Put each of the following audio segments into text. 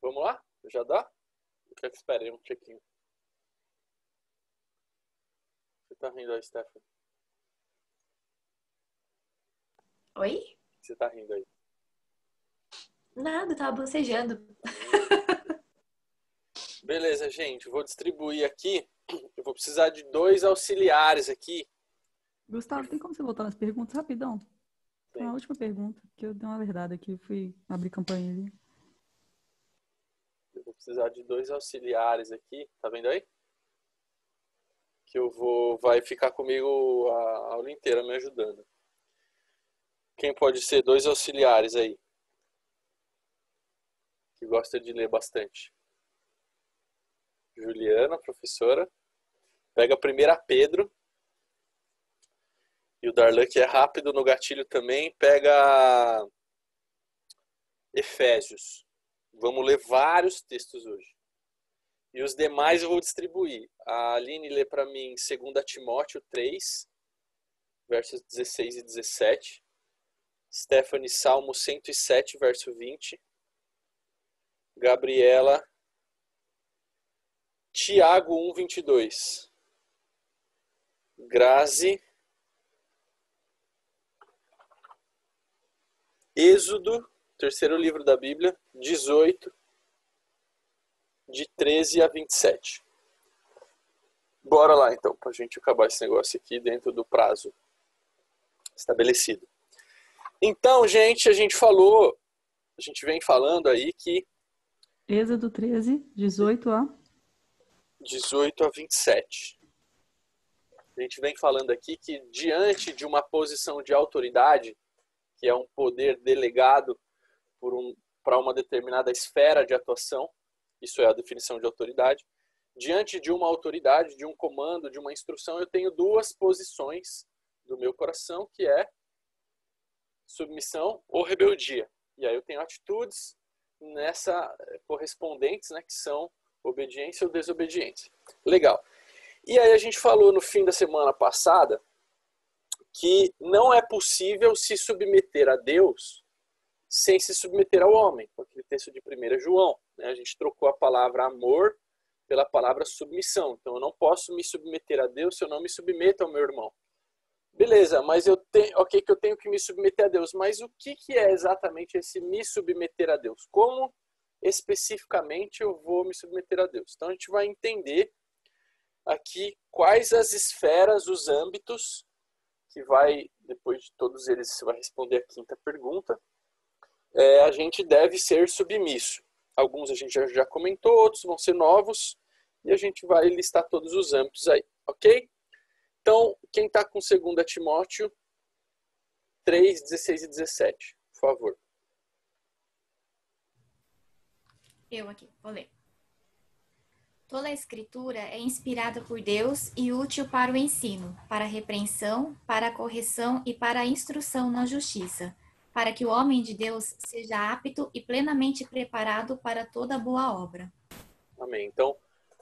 Vamos lá? Já dá? Eu quero que espere um check-in. Você tá rindo aí, Stephanie? Oi? Você tá rindo aí? Nada, eu tava bocejando. Beleza, gente. Vou distribuir aqui. Eu vou precisar de 2 auxiliares aqui. Gustavo, tem como você voltar nas perguntas rapidão? Foi Sim. a última pergunta, que eu dei uma verdade aqui, fui abrir campanha ali. Eu vou precisar de 2 auxiliares aqui. Tá vendo aí? Que vai ficar comigo a aula inteira me ajudando. Quem pode ser 2 auxiliares aí? Que gosta de ler bastante. Juliana, professora. Pega a primeira Pedro. E o Darlan, que é rápido no gatilho também, pega Efésios. Vamos ler vários textos hoje. E os demais eu vou distribuir. A Aline lê para mim 2 Timóteo 3, versos 16 e 17. Stephanie, Salmo 107, verso 20. Gabriela, Tiago 1, 22. Grazi, Êxodo, terceiro livro da Bíblia, 18, de 13 a 27. Bora lá então, pra gente acabar esse negócio aqui dentro do prazo estabelecido. Então, gente, a gente vem falando aí que Êxodo 13, 18 a... 18 a 27. A gente vem falando aqui que diante de uma posição de autoridade, que é um poder delegado para uma determinada esfera de atuação, isso é a definição de autoridade, diante de uma autoridade, de um comando, de uma instrução, eu tenho 2 posições do meu coração, que é submissão ou rebeldia. E aí eu tenho atitudes nessa correspondentes, né, que são obediência ou desobediência. Legal. E aí a gente falou no fim da semana passada que não é possível se submeter a Deus sem se submeter ao homem, com aquele texto de 1 João. Né? A gente trocou a palavra amor pela palavra submissão. Então eu não posso me submeter a Deus se eu não me submeto ao meu irmão. Beleza, mas eu tenho que me submeter a Deus. Mas o que é exatamente esse me submeter a Deus? Como especificamente eu vou me submeter a Deus? Então a gente vai entender aqui quais as esferas, os âmbitos, que vai, depois de todos eles, você vai responder a 5ª pergunta, a gente deve ser submisso. Alguns a gente já comentou, outros vão ser novos, e a gente vai listar todos os âmbitos aí, ok? Então, quem está com 2 Timóteo 3, 16 e 17, por favor. Eu aqui, vou ler. Toda a escritura é inspirada por Deus e útil para o ensino, para a repreensão, para a correção e para a instrução na justiça, para que o homem de Deus seja apto e plenamente preparado para toda boa obra. Amém. Então,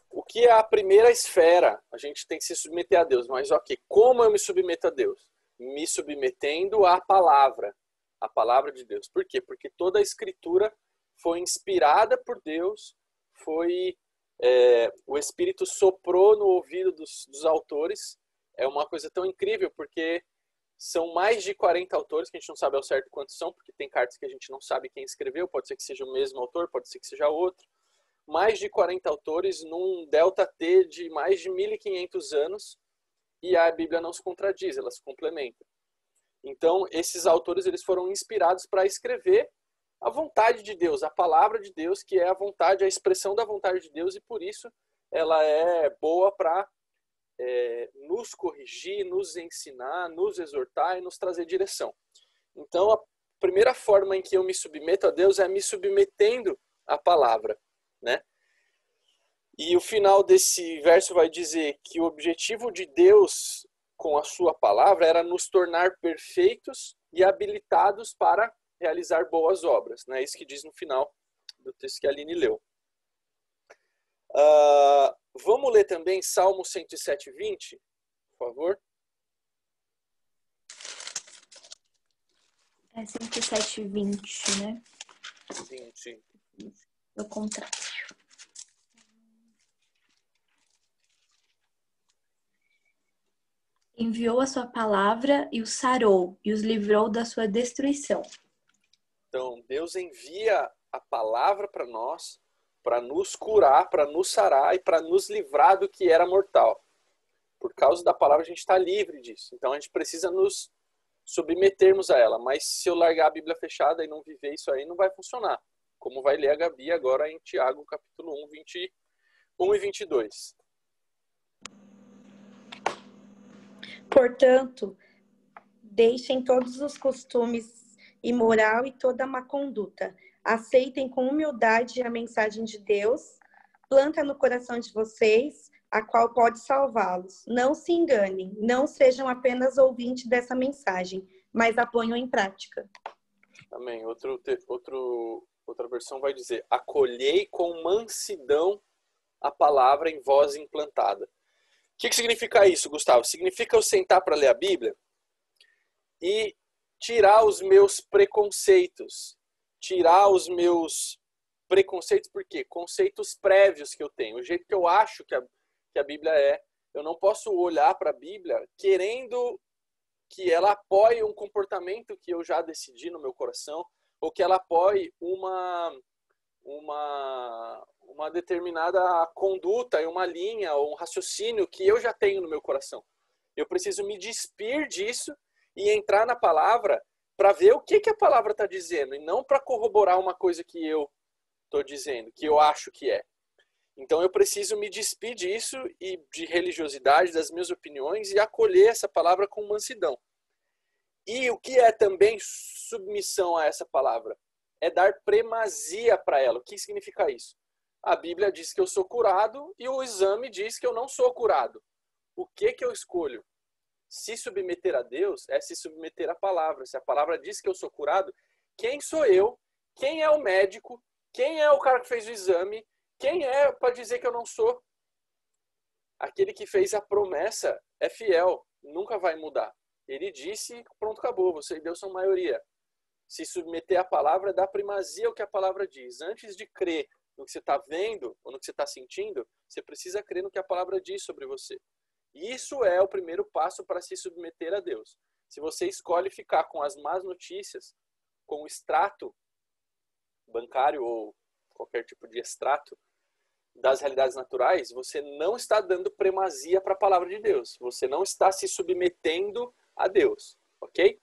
o que é a primeira esfera? A gente tem que se submeter a Deus, mas ok, como eu me submeto a Deus? Me submetendo à palavra de Deus. Por quê? Porque toda a escritura foi inspirada por Deus, o Espírito soprou no ouvido dos autores. É uma coisa tão incrível, porque são mais de 40 autores, que a gente não sabe ao certo quantos são, porque tem cartas que a gente não sabe quem escreveu, pode ser que seja o mesmo autor, pode ser que seja outro. Mais de 40 autores num delta T de mais de 1.500 anos, e a Bíblia não se contradiz, ela se complementa. Então, esses autores eles foram inspirados para escrever a vontade de Deus, a palavra de Deus, que é a vontade, a expressão da vontade de Deus, e por isso ela é boa para nos corrigir, nos ensinar, nos exortar e nos trazer direção. Então, a primeira forma em que eu me submeto a Deus é me submetendo à palavra, né? E o final desse verso vai dizer que o objetivo de Deus com a sua palavra era nos tornar perfeitos e habilitados para realizar boas obras. É isso que diz no final do texto que a Aline leu. Vamos ler também Salmo 107, 20, por favor. 107, 20, né? 20. No contrário. Enviou a sua palavra e os sarou e os livrou da sua destruição. Então, Deus envia a palavra para nós, para nos curar, para nos sarar e para nos livrar do que era mortal. Por causa da palavra, a gente está livre disso. Então, a gente precisa nos submetermos a ela. Mas se eu largar a Bíblia fechada e não viver isso aí, não vai funcionar. Como vai ler a Gabi agora em Tiago, capítulo 1, 21 e 22. Portanto, deixem todos os costumes imoral e toda má conduta. Aceitem com humildade a mensagem de Deus, planta no coração de vocês, a qual pode salvá-los. Não se enganem, não sejam apenas ouvintes dessa mensagem, mas a ponham em prática. Amém. Outra versão vai dizer: acolhei com mansidão a palavra em vós implantada. O que significa isso, Gustavo? Significa eu sentar para ler a Bíblia e tirar os meus preconceitos. Tirar os meus preconceitos, por quê? Conceitos prévios que eu tenho. O jeito que eu acho que a Bíblia é. Eu não posso olhar para a Bíblia querendo que ela apoie um comportamento que eu já decidi no meu coração, ou que ela apoie uma determinada conduta, uma linha, ou um raciocínio que eu já tenho no meu coração. Eu preciso me despir disso e entrar na palavra para ver o que a palavra está dizendo, e não para corroborar uma coisa que eu estou dizendo, que eu acho que é. Então eu preciso me despir disso e de religiosidade, das minhas opiniões, e acolher essa palavra com mansidão. E o que é também submissão a essa palavra? É dar primazia para ela. O que significa isso? A Bíblia diz que eu sou curado e o exame diz que eu não sou curado. O que eu escolho? Se submeter a Deus é se submeter à palavra. Se a palavra diz que eu sou curado, quem sou eu? Quem é o médico? Quem é o cara que fez o exame? Quem é para dizer que eu não sou? Aquele que fez a promessa é fiel, nunca vai mudar. Ele disse, pronto, acabou, você e Deus são maioria. Se submeter à palavra é dar primazia ao que a palavra diz. Antes de crer no que você está vendo ou no que você está sentindo, você precisa crer no que a palavra diz sobre você. E isso é o primeiro passo para se submeter a Deus. Se você escolhe ficar com as más notícias, com o extrato bancário ou qualquer tipo de extrato das realidades naturais, você não está dando primazia para a palavra de Deus. Você não está se submetendo a Deus, ok?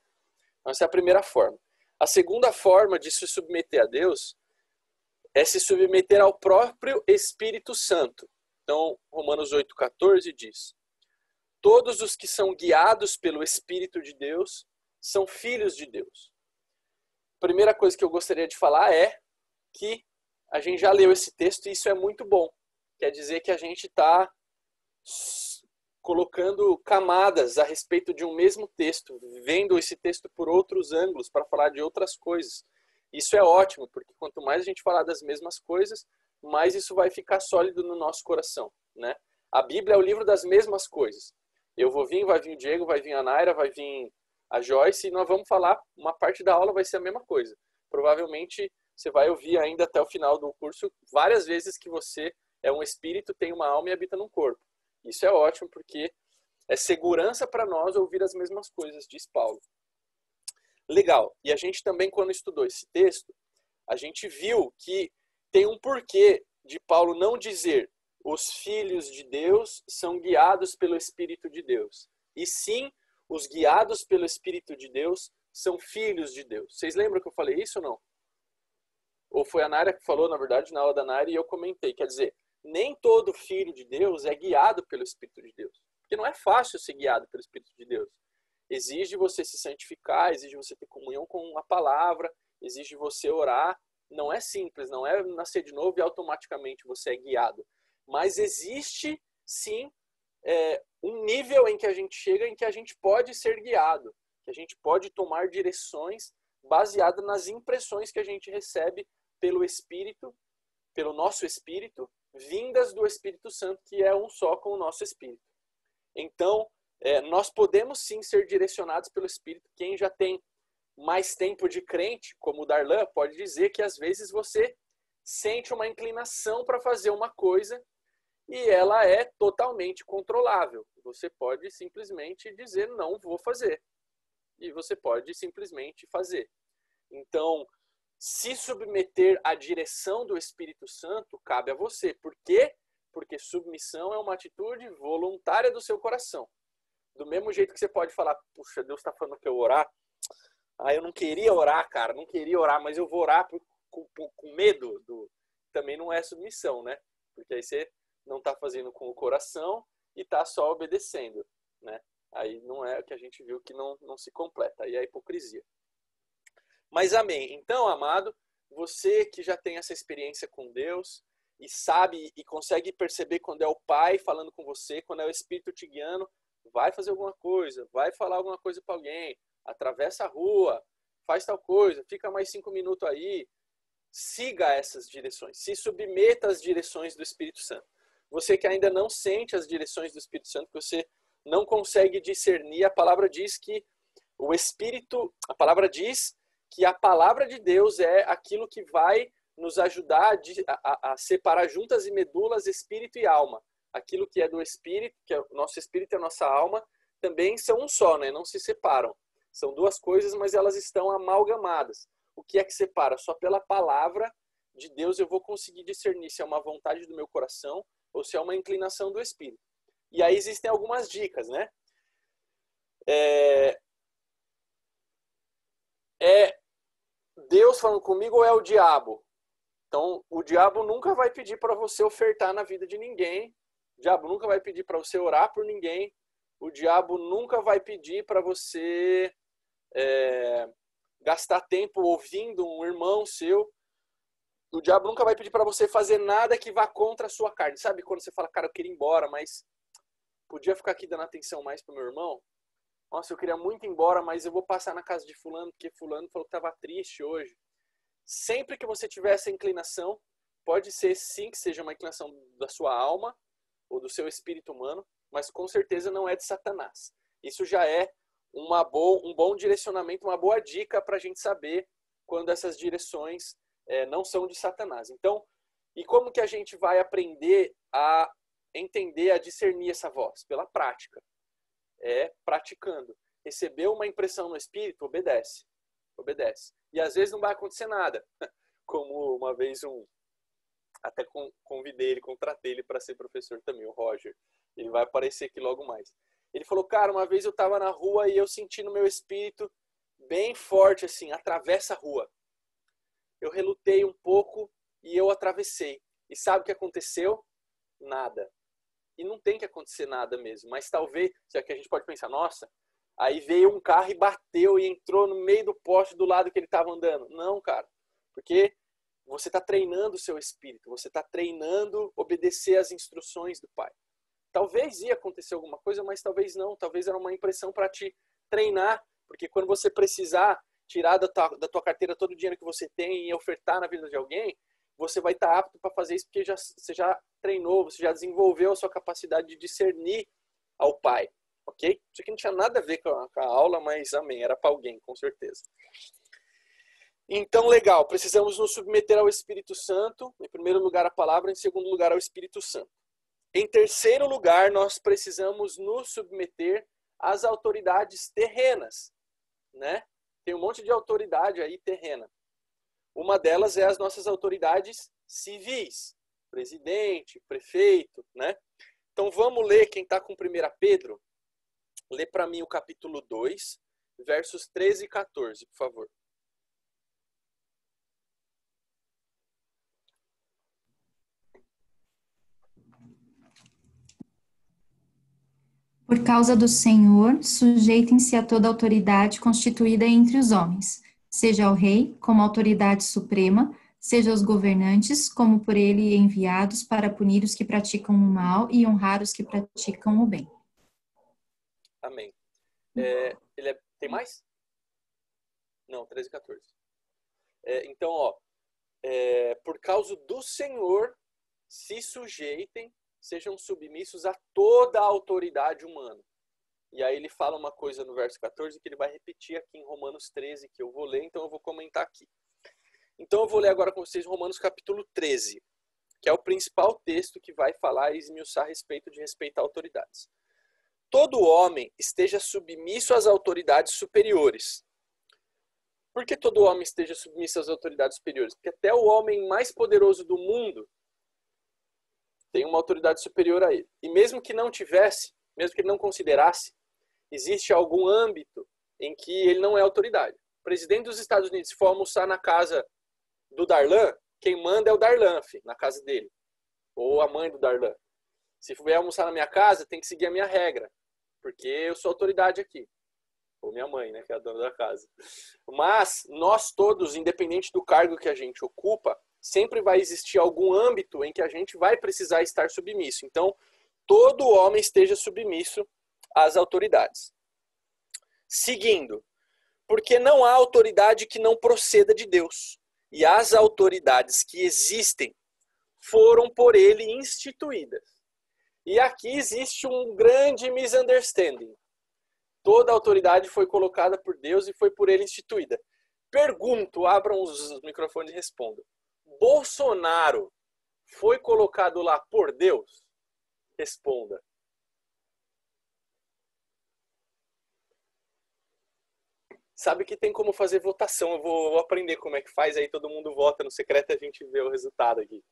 Então, essa é a primeira forma. A segunda forma de se submeter a Deus é se submeter ao próprio Espírito Santo. Então, Romanos 8,14 diz: todos os que são guiados pelo Espírito de Deus são filhos de Deus. A primeira coisa que eu gostaria de falar é que a gente já leu esse texto e isso é muito bom. Quer dizer que a gente está colocando camadas a respeito de um mesmo texto, vendo esse texto por outros ângulos para falar de outras coisas. Isso é ótimo, porque quanto mais a gente falar das mesmas coisas, mais isso vai ficar sólido no nosso coração, né? A Bíblia é o livro das mesmas coisas. Eu vou vir, vai vir o Diego, vai vir a Naira, vai vir a Joyce, e nós vamos falar, uma parte da aula vai ser a mesma coisa. Provavelmente você vai ouvir ainda até o final do curso várias vezes que você é um espírito, tem uma alma e habita num corpo. Isso é ótimo porque é segurança para nós ouvir as mesmas coisas, diz Paulo. Legal. E a gente também, quando estudou esse texto, a gente viu que tem um porquê de Paulo não dizer os filhos de Deus são guiados pelo Espírito de Deus. E sim, os guiados pelo Espírito de Deus são filhos de Deus. Vocês lembram que eu falei isso ou não? Ou foi a Naira que falou, na verdade, na aula da Naira, e eu comentei. Quer dizer, nem todo filho de Deus é guiado pelo Espírito de Deus. Porque não é fácil ser guiado pelo Espírito de Deus. Exige você se santificar, exige você ter comunhão com a palavra, exige você orar. Não é simples, não é nascer de novo e automaticamente você é guiado. Mas existe, sim, um nível em que a gente chega em que a gente pode ser guiado, que a gente pode tomar direções baseadas nas impressões que a gente recebe pelo Espírito, pelo nosso Espírito, vindas do Espírito Santo, que é um só com o nosso Espírito. Então, nós podemos sim ser direcionados pelo Espírito. Quem já tem mais tempo de crente, como o Darlan, pode dizer que às vezes você sente uma inclinação para fazer uma coisa e ela é totalmente controlável. Você pode simplesmente dizer não vou fazer. E você pode simplesmente fazer. Então, se submeter à direção do Espírito Santo cabe a você. Por quê? Porque submissão é uma atitude voluntária do seu coração. Do mesmo jeito que você pode falar, puxa, Deus está falando que eu orar. Ah, eu não queria orar, cara, não queria orar, mas eu vou orar com medo. Também não é submissão, né? Porque aí você não está fazendo com o coração e está só obedecendo, né? Aí não é o que a gente viu que não se completa, aí é a hipocrisia. Mas amém. Então, amado, você que já tem essa experiência com Deus e sabe e consegue perceber quando é o Pai falando com você, quando é o Espírito te guiando, vai fazer alguma coisa, vai falar alguma coisa para alguém, atravessa a rua, faz tal coisa, fica mais 5 minutos aí, siga essas direções, se submeta às direções do Espírito Santo. Você que ainda não sente as direções do Espírito Santo, que você não consegue discernir, a palavra diz que o Espírito, a palavra diz que a palavra de Deus é aquilo que vai nos ajudar a separar juntas e medulas, espírito e alma. Aquilo que é do espírito, que é o nosso espírito e a nossa alma, também são um só, né? Não se separam. São duas coisas, mas elas estão amalgamadas. O que é que separa? Só pela palavra de Deus eu vou conseguir discernir se é uma vontade do meu coração ou se é uma inclinação do espírito. E aí existem algumas dicas, né? É Deus falando comigo ou é o diabo? Então, o diabo nunca vai pedir para você ofertar na vida de ninguém. O diabo nunca vai pedir para você orar por ninguém. O diabo nunca vai pedir para você gastar tempo ouvindo um irmão seu. O diabo nunca vai pedir para você fazer nada que vá contra a sua carne. Sabe quando você fala, cara, eu queria ir embora, mas podia ficar aqui dando atenção mais para o meu irmão? Nossa, eu queria muito ir embora, mas eu vou passar na casa de fulano, porque fulano falou que estava triste hoje. Sempre que você tiver essa inclinação, pode ser sim que seja uma inclinação da sua alma ou do seu espírito humano, mas com certeza não é de Satanás. Isso já é um bom direcionamento, uma boa dica para a gente saber quando essas direções não são de Satanás. Então, e como que a gente vai aprender a entender, a discernir essa voz? Pela prática. Praticando. Recebeu uma impressão no espírito, obedece. Obedece. E às vezes não vai acontecer nada. Como uma vez até convidei ele, contratei ele para ser professor também, o Roger. Ele vai aparecer aqui logo mais. Ele falou, cara, uma vez eu estava na rua e eu senti no meu espírito bem forte, assim, atravessa a rua. Eu relutei um pouco e eu atravessei. E sabe o que aconteceu? Nada. E não tem que acontecer nada mesmo. Mas talvez, já que a gente pode pensar, nossa, aí veio um carro e bateu e entrou no meio do poste do lado que ele estava andando. Não, cara. Porque você está treinando o seu espírito. Você está treinando obedecer às instruções do Pai. Talvez ia acontecer alguma coisa, mas talvez não. Talvez era uma impressão para te treinar. Porque quando você precisar tirar da tua carteira todo o dinheiro que você tem e ofertar na vida de alguém, você vai estar apto para fazer isso porque você já treinou, você já desenvolveu a sua capacidade de discernir ao Pai. Ok? Isso aqui não tinha nada a ver com a aula, mas amém, era para alguém, com certeza. Então, legal, precisamos nos submeter ao Espírito Santo, em primeiro lugar a palavra, em segundo lugar ao Espírito Santo. Em terceiro lugar, nós precisamos nos submeter às autoridades terrenas, né? Tem um monte de autoridade aí terrena. Uma delas é as nossas autoridades civis, presidente, prefeito, né? Então vamos ler, quem está com 1 Pedro, lê para mim o capítulo 2, versos 13 e 14, por favor. Por causa do Senhor, sujeitem-se a toda autoridade constituída entre os homens, seja ao rei, como autoridade suprema, seja aos governantes, como por ele enviados para punir os que praticam o mal e honrar os que praticam o bem. Amém. Tem mais? Não, 13 e 14. Então, por causa do Senhor, se sujeitem, sejam submissos a toda a autoridade humana. E aí ele fala uma coisa no verso 14 que ele vai repetir aqui em Romanos 13, que eu vou ler, então eu vou comentar aqui. Então eu vou ler agora com vocês Romanos capítulo 13, que é o principal texto que vai falar e esmiuçar a respeito de respeitar autoridades. Todo homem esteja submisso às autoridades superiores. Por que todo homem esteja submisso às autoridades superiores? Porque até o homem mais poderoso do mundo tem uma autoridade superior a ele. E mesmo que não tivesse, mesmo que ele não considerasse, existe algum âmbito em que ele não é autoridade. O presidente dos Estados Unidos, se for almoçar na casa do Darlan, quem manda é o Darlan, na casa dele. Ou a mãe do Darlan. Se for almoçar na minha casa, tem que seguir a minha regra. Porque eu sou autoridade aqui. Ou minha mãe, né, que é a dona da casa. Mas nós todos, independente do cargo que a gente ocupa, sempre vai existir algum âmbito em que a gente vai precisar estar submisso. Então, todo homem esteja submisso às autoridades. Seguindo, porque não há autoridade que não proceda de Deus. E as autoridades que existem foram por ele instituídas. E aqui existe um grande misunderstanding. Toda a autoridade foi colocada por Deus e foi por ele instituída. Pergunto, abram os microfones e respondam. Bolsonaro foi colocado lá por Deus? Responda. Sabe que tem como fazer votação. Eu vou aprender como é que faz, aí todo mundo vota no secreto e a gente vê o resultado aqui.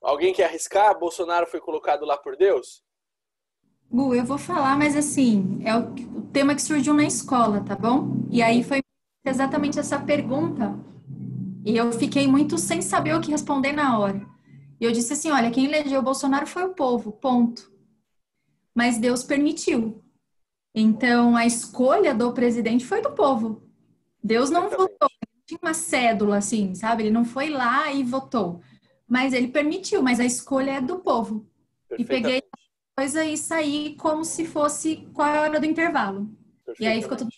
Alguém quer arriscar? Bolsonaro foi colocado lá por Deus? Gu, eu vou falar, mas assim, é o tema que surgiu na escola, tá bom? E aí foi exatamente essa pergunta. E eu fiquei muito sem saber o que responder na hora. E eu disse assim, olha, quem elegeu o Bolsonaro foi o povo, ponto. Mas Deus permitiu. Então, a escolha do presidente foi do povo. Deus não votou, não tinha uma cédula assim, sabe? Ele não foi lá e votou. Mas ele permitiu, mas a escolha é do povo. E peguei a coisa e saí como se fosse qual é a hora do intervalo. E aí ficou tudo...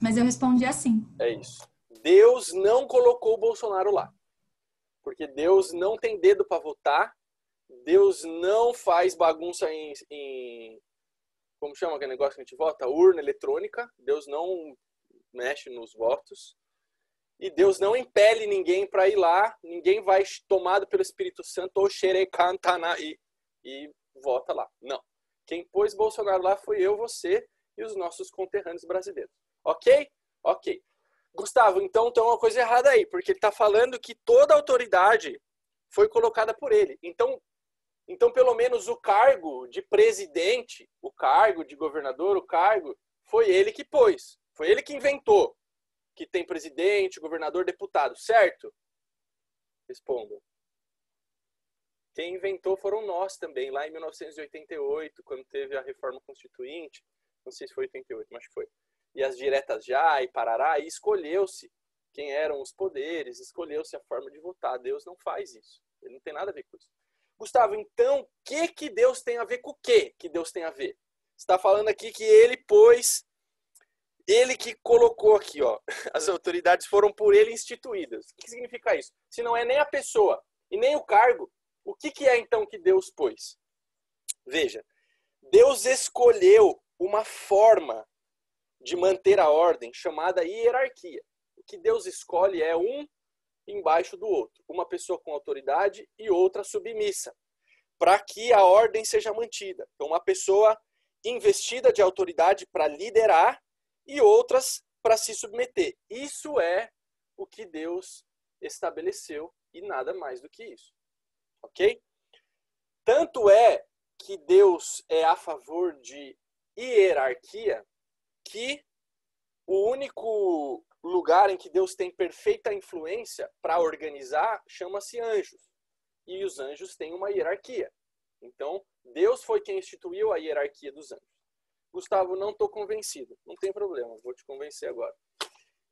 Mas eu respondi assim. É isso. Deus não colocou o Bolsonaro lá. Porque Deus não tem dedo para votar. Deus não faz bagunça em... Como chama aquele negócio que a gente vota? Urna eletrônica. Deus não mexe nos votos. E Deus não impele ninguém para ir lá. Ninguém vai tomado pelo Espírito Santo ou xerecantana e vota lá. Não. Quem pôs Bolsonaro lá foi eu, você e os nossos conterrâneos brasileiros. Ok? Ok. Gustavo, então tem uma coisa errada aí, porque ele está falando que toda a autoridade foi colocada por ele. Então, pelo menos o cargo de presidente, o cargo de governador, o cargo, foi ele que pôs. Foi ele que inventou que tem presidente, governador, deputado, certo? Responda. Quem inventou foram nós também, lá em 1988, quando teve a reforma constituinte. Não sei se foi 88, mas foi. E as diretas já, e parará, e escolheu-se quem eram os poderes, escolheu-se a forma de votar. Deus não faz isso. Ele não tem nada a ver com isso. Gustavo, então, o que Deus tem a ver com o que Deus tem a ver? Você está falando aqui que ele pôs, ele que colocou aqui, ó, as autoridades foram por ele instituídas. O que significa isso? Se não é nem a pessoa e nem o cargo, o que é então que Deus pôs? Veja, Deus escolheu uma forma de manter a ordem chamada hierarquia. O que Deus escolhe é um embaixo do outro, uma pessoa com autoridade e outra submissa, para que a ordem seja mantida. Então, uma pessoa investida de autoridade para liderar e outras para se submeter. Isso é o que Deus estabeleceu e nada mais do que isso. Ok? Tanto é que Deus é a favor de hierarquia que o único lugar em que Deus tem perfeita influência para organizar chama-se anjos. E os anjos têm uma hierarquia. Então, Deus foi quem instituiu a hierarquia dos anjos. Gustavo, não estou convencido. Não tem problema, vou te convencer agora.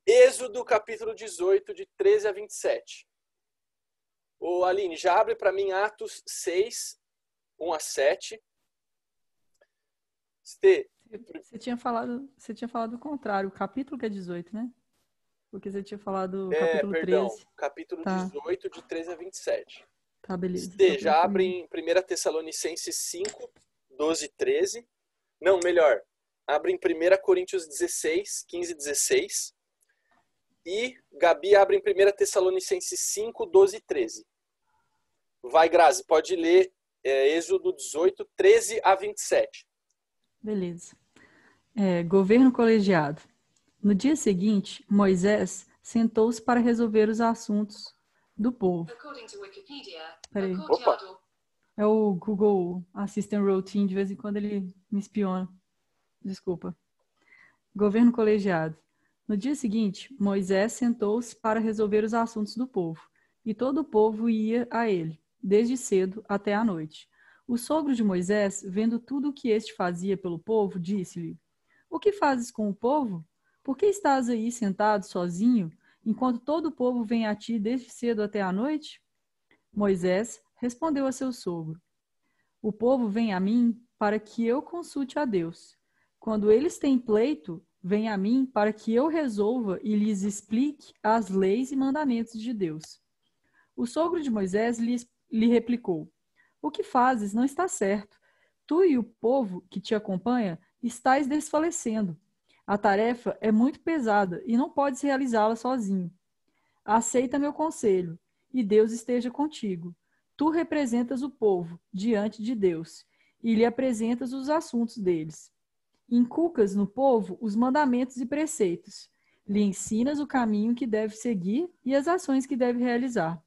Êxodo capítulo 18, de 13 a 27. Ô Aline, já abre para mim Atos 6, 1 a 7. Você tinha falado o contrário, o capítulo que é 18, né? Porque você tinha falado capítulo 13. Capítulo 18, de 13 a 27. Tá, beleza. Já abre em 1 Tessalonicenses 5, 12 e 13. Não, melhor. Abre em 1 Coríntios 16, 15 e 16. E Gabi abre em 1 Tessalonicenses 5, 12 e 13. Vai, Grazi, pode ler Êxodo 18, 13 a 27. Beleza. Governo colegiado. No dia seguinte, Moisés sentou-se para resolver os assuntos do povo. Peraí. Opa! É o Google Assistant Routine, de vez em quando ele me espiona. Desculpa. Governo colegiado. No dia seguinte, Moisés sentou-se para resolver os assuntos do povo, e todo o povo ia a ele, desde cedo até à noite. O sogro de Moisés, vendo tudo o que este fazia pelo povo, disse-lhe: O que fazes com o povo? Por que estás aí sentado sozinho, enquanto todo o povo vem a ti desde cedo até à noite? Moisés respondeu a seu sogro: O povo vem a mim para que eu consulte a Deus. Quando eles têm pleito, vem a mim para que eu resolva e lhes explique as leis e mandamentos de Deus. O sogro de Moisés lhe replicou: O que fazes não está certo. Tu e o povo que te acompanha estáis desfalecendo. A tarefa é muito pesada e não podes realizá-la sozinho. Aceita meu conselho, e Deus esteja contigo. Tu representas o povo diante de Deus e lhe apresentas os assuntos deles. Inculcas no povo os mandamentos e preceitos. Lhe ensinas o caminho que deve seguir e as ações que deve realizar.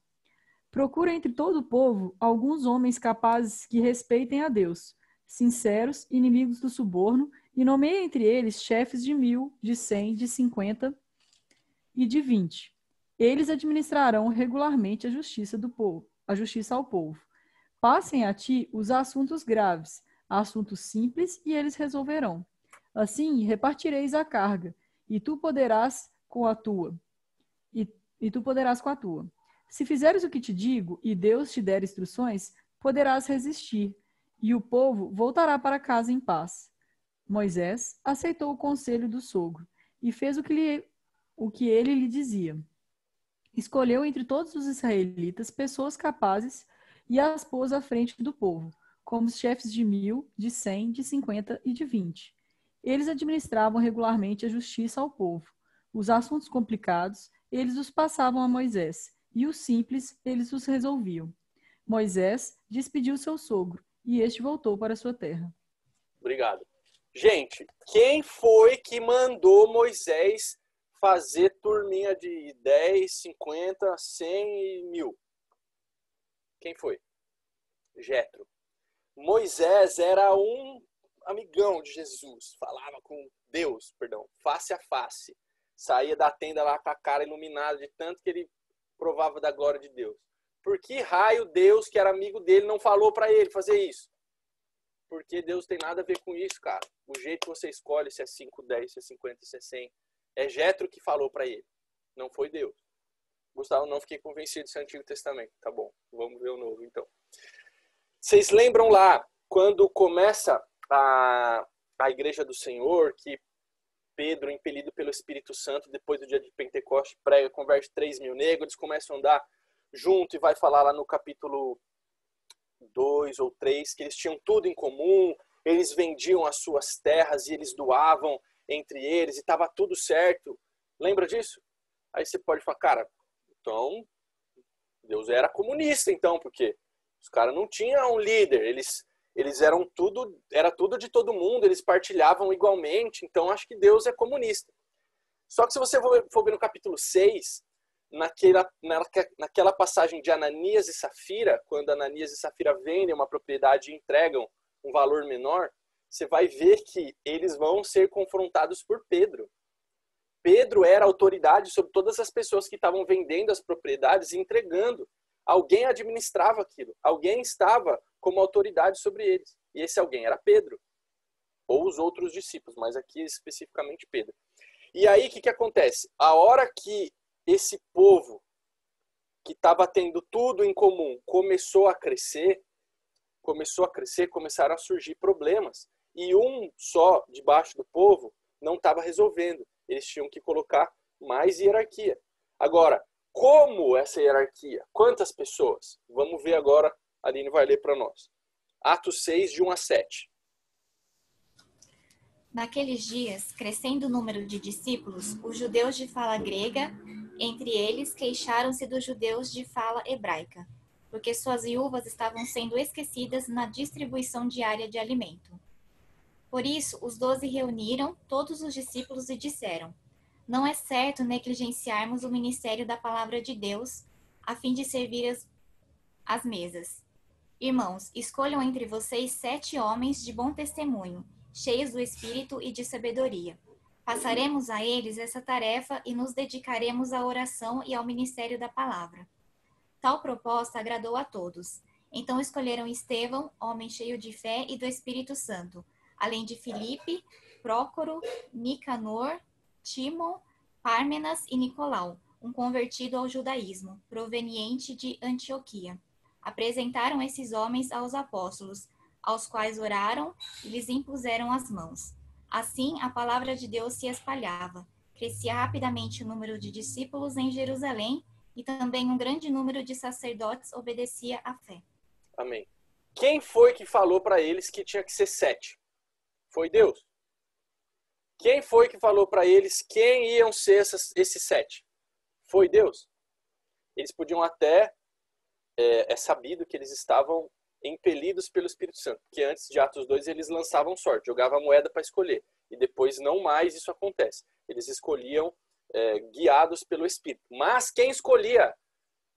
Procura entre todo o povo alguns homens capazes que respeitem a Deus, sinceros, inimigos do suborno, e nomeia entre eles chefes de 1.000, de 100, de 50 e de 20. Eles administrarão regularmente a justiça do povo, a justiça ao povo. Passem a ti os assuntos graves, assuntos simples, e eles resolverão. Assim, repartireis a carga, e tu poderás com a tua. E tu poderás com a tua. Se fizeres o que te digo, e Deus te der instruções, poderás resistir, e o povo voltará para casa em paz. Moisés aceitou o conselho do sogro, e fez o que ele lhe dizia. Escolheu entre todos os israelitas pessoas capazes e as pôs à frente do povo, como os chefes de 1.000, de 100, de 50 e de 20. Eles administravam regularmente a justiça ao povo. Os assuntos complicados, eles os passavam a Moisés, e os simples, eles os resolviam. Moisés despediu seu sogro, e este voltou para sua terra. Obrigado. Gente, quem foi que mandou Moisés fazer turminha de 10, 50, 100 e 1.000? Quem foi? Jetro. Moisés era um amigão de Jesus, falava com Deus, face a face. Saía da tenda lá com a cara iluminada de tanto que ele provava da glória de Deus. Por que raio Deus, que era amigo dele, não falou para ele fazer isso? Porque Deus tem nada a ver com isso, cara. O jeito que você escolhe, se é 5, 10, se é 50, se é 100, é Jetro que falou para ele. Não foi Deus. Gustavo, não fiquei convencido desse Antigo Testamento. Tá bom, vamos ver o Novo, então. Vocês lembram lá, quando começa a Igreja do Senhor, que Pedro, impelido pelo Espírito Santo, depois do dia de Pentecostes, prega, converte 3.000 negros, eles começam a andar junto e vai falar lá no capítulo 2 ou 3, que eles tinham tudo em comum, eles vendiam as suas terras e eles doavam entre eles e estava tudo certo. Lembra disso? Aí você pode falar, cara, então Deus era comunista então, porque os caras não tinham um líder, eles eram tudo, era tudo de todo mundo, eles partilhavam igualmente, então acho que Deus é comunista. Só que se você for ver no capítulo 6, naquela passagem de Ananias e Safira, quando Ananias e Safira vendem uma propriedade e entregam um valor menor, você vai ver que eles vão ser confrontados por Pedro. Pedro era autoridade sobre todas as pessoas que estavam vendendo as propriedades e entregando. Alguém administrava aquilo. Alguém estava como autoridade sobre eles. E esse alguém era Pedro. Ou os outros discípulos, mas aqui especificamente Pedro. E aí o que acontece? A hora que esse povo que estava tendo tudo em comum começou a crescer, começaram a surgir problemas. E um só debaixo do povo não estava resolvendo. Eles tinham que colocar mais hierarquia. Agora, como essa hierarquia? Quantas pessoas? Vamos ver agora, a Aline vai ler para nós. Atos 6, de 1 a 7. Naqueles dias, crescendo o número de discípulos, os judeus de fala grega, entre eles, queixaram-se dos judeus de fala hebraica, porque suas viúvas estavam sendo esquecidas na distribuição diária de alimento. Por isso, os 12 reuniram todos os discípulos e disseram: não é certo negligenciarmos o ministério da palavra de Deus, a fim de servir as mesas. Irmãos, escolham entre vocês 7 homens de bom testemunho, cheios do Espírito e de sabedoria. Passaremos a eles essa tarefa e nos dedicaremos à oração e ao ministério da palavra. Tal proposta agradou a todos. Então escolheram Estevão, homem cheio de fé e do Espírito Santo, além de Filipe, Prócoro, Nicanor, Timon, Pármenas e Nicolau, um convertido ao judaísmo, proveniente de Antioquia. Apresentaram esses homens aos apóstolos, aos quais oraram e lhes impuseram as mãos. Assim, a palavra de Deus se espalhava. Crescia rapidamente o número de discípulos em Jerusalém e também um grande número de sacerdotes obedecia à fé. Amém. Quem foi que falou para eles que tinha que ser 7? Foi Deus. Quem foi que falou para eles quem iam ser esses 7? Foi Deus. Eles podiam até, é sabido que eles estavam impelidos pelo Espírito Santo, porque antes de Atos 2 eles lançavam sorte, jogavam a moeda para escolher, e depois não mais isso acontece. Eles escolhiam guiados pelo Espírito. Mas quem escolhia?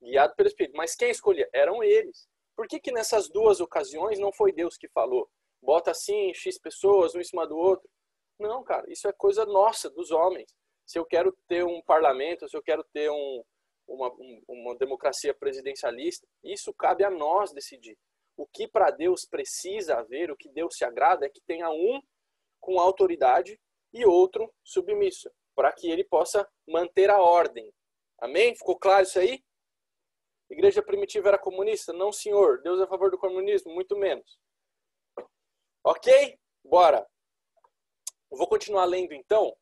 Guiado pelo Espírito. Mas quem escolhia? Eram eles. Por que nessas duas ocasiões não foi Deus que falou? Bota assim, X pessoas, um em cima do outro. Não, cara, isso é coisa nossa, dos homens. Se eu quero ter um parlamento, se eu quero ter uma democracia presidencialista, isso cabe a nós decidir. O que para Deus precisa haver, o que Deus se agrada, é que tenha um com autoridade e outro submisso, para que ele possa manter a ordem. Amém? Ficou claro isso aí? Igreja primitiva era comunista? Não, senhor. Deus é a favor do comunismo? Muito menos. Ok? Bora. Eu vou continuar lendo então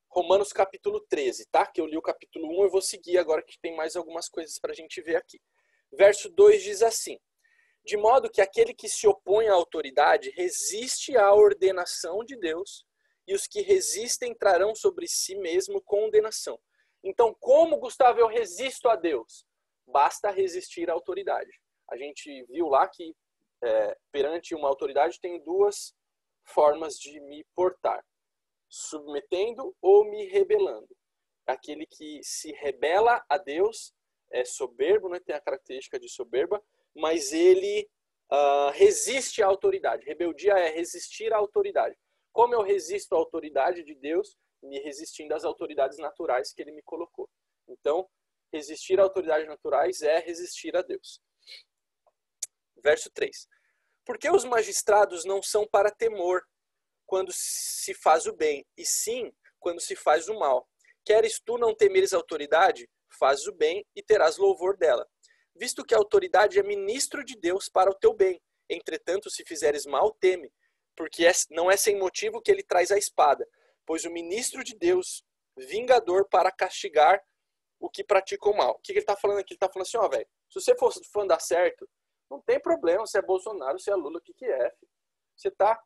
Romanos capítulo 13, tá? Que eu li o capítulo 1, eu vou seguir agora que tem mais algumas coisas para a gente ver aqui. Verso 2 diz assim: de modo que aquele que se opõe à autoridade resiste à ordenação de Deus, e os que resistem trarão sobre si mesmo condenação. Então, como, Gustavo, eu resisto a Deus? Basta resistir à autoridade. A gente viu lá que perante uma autoridade tem duas formas de me portar: submetendo ou me rebelando. Aquele que se rebela a Deus é soberbo, né? Tem a característica de soberba, mas ele resiste à autoridade. Rebeldia é resistir à autoridade. Como eu resisto à autoridade de Deus? Me resistindo às autoridades naturais que ele me colocou. Então, resistir a autoridades naturais é resistir a Deus. Verso 3. Porque os magistrados não são para temor quando se faz o bem, e sim quando se faz o mal. Queres tu não temeres a autoridade? Faz o bem e terás louvor dela. Visto que a autoridade é ministro de Deus para o teu bem. Entretanto, se fizeres mal, teme, porque não é sem motivo que ele traz a espada, pois o ministro de Deus, vingador para castigar o que pratica o mal. O que ele está falando aqui? Ele está falando assim, ó, velho, se você for andar certo, não tem problema se é Bolsonaro, se é Lula, o que é, filho? Você está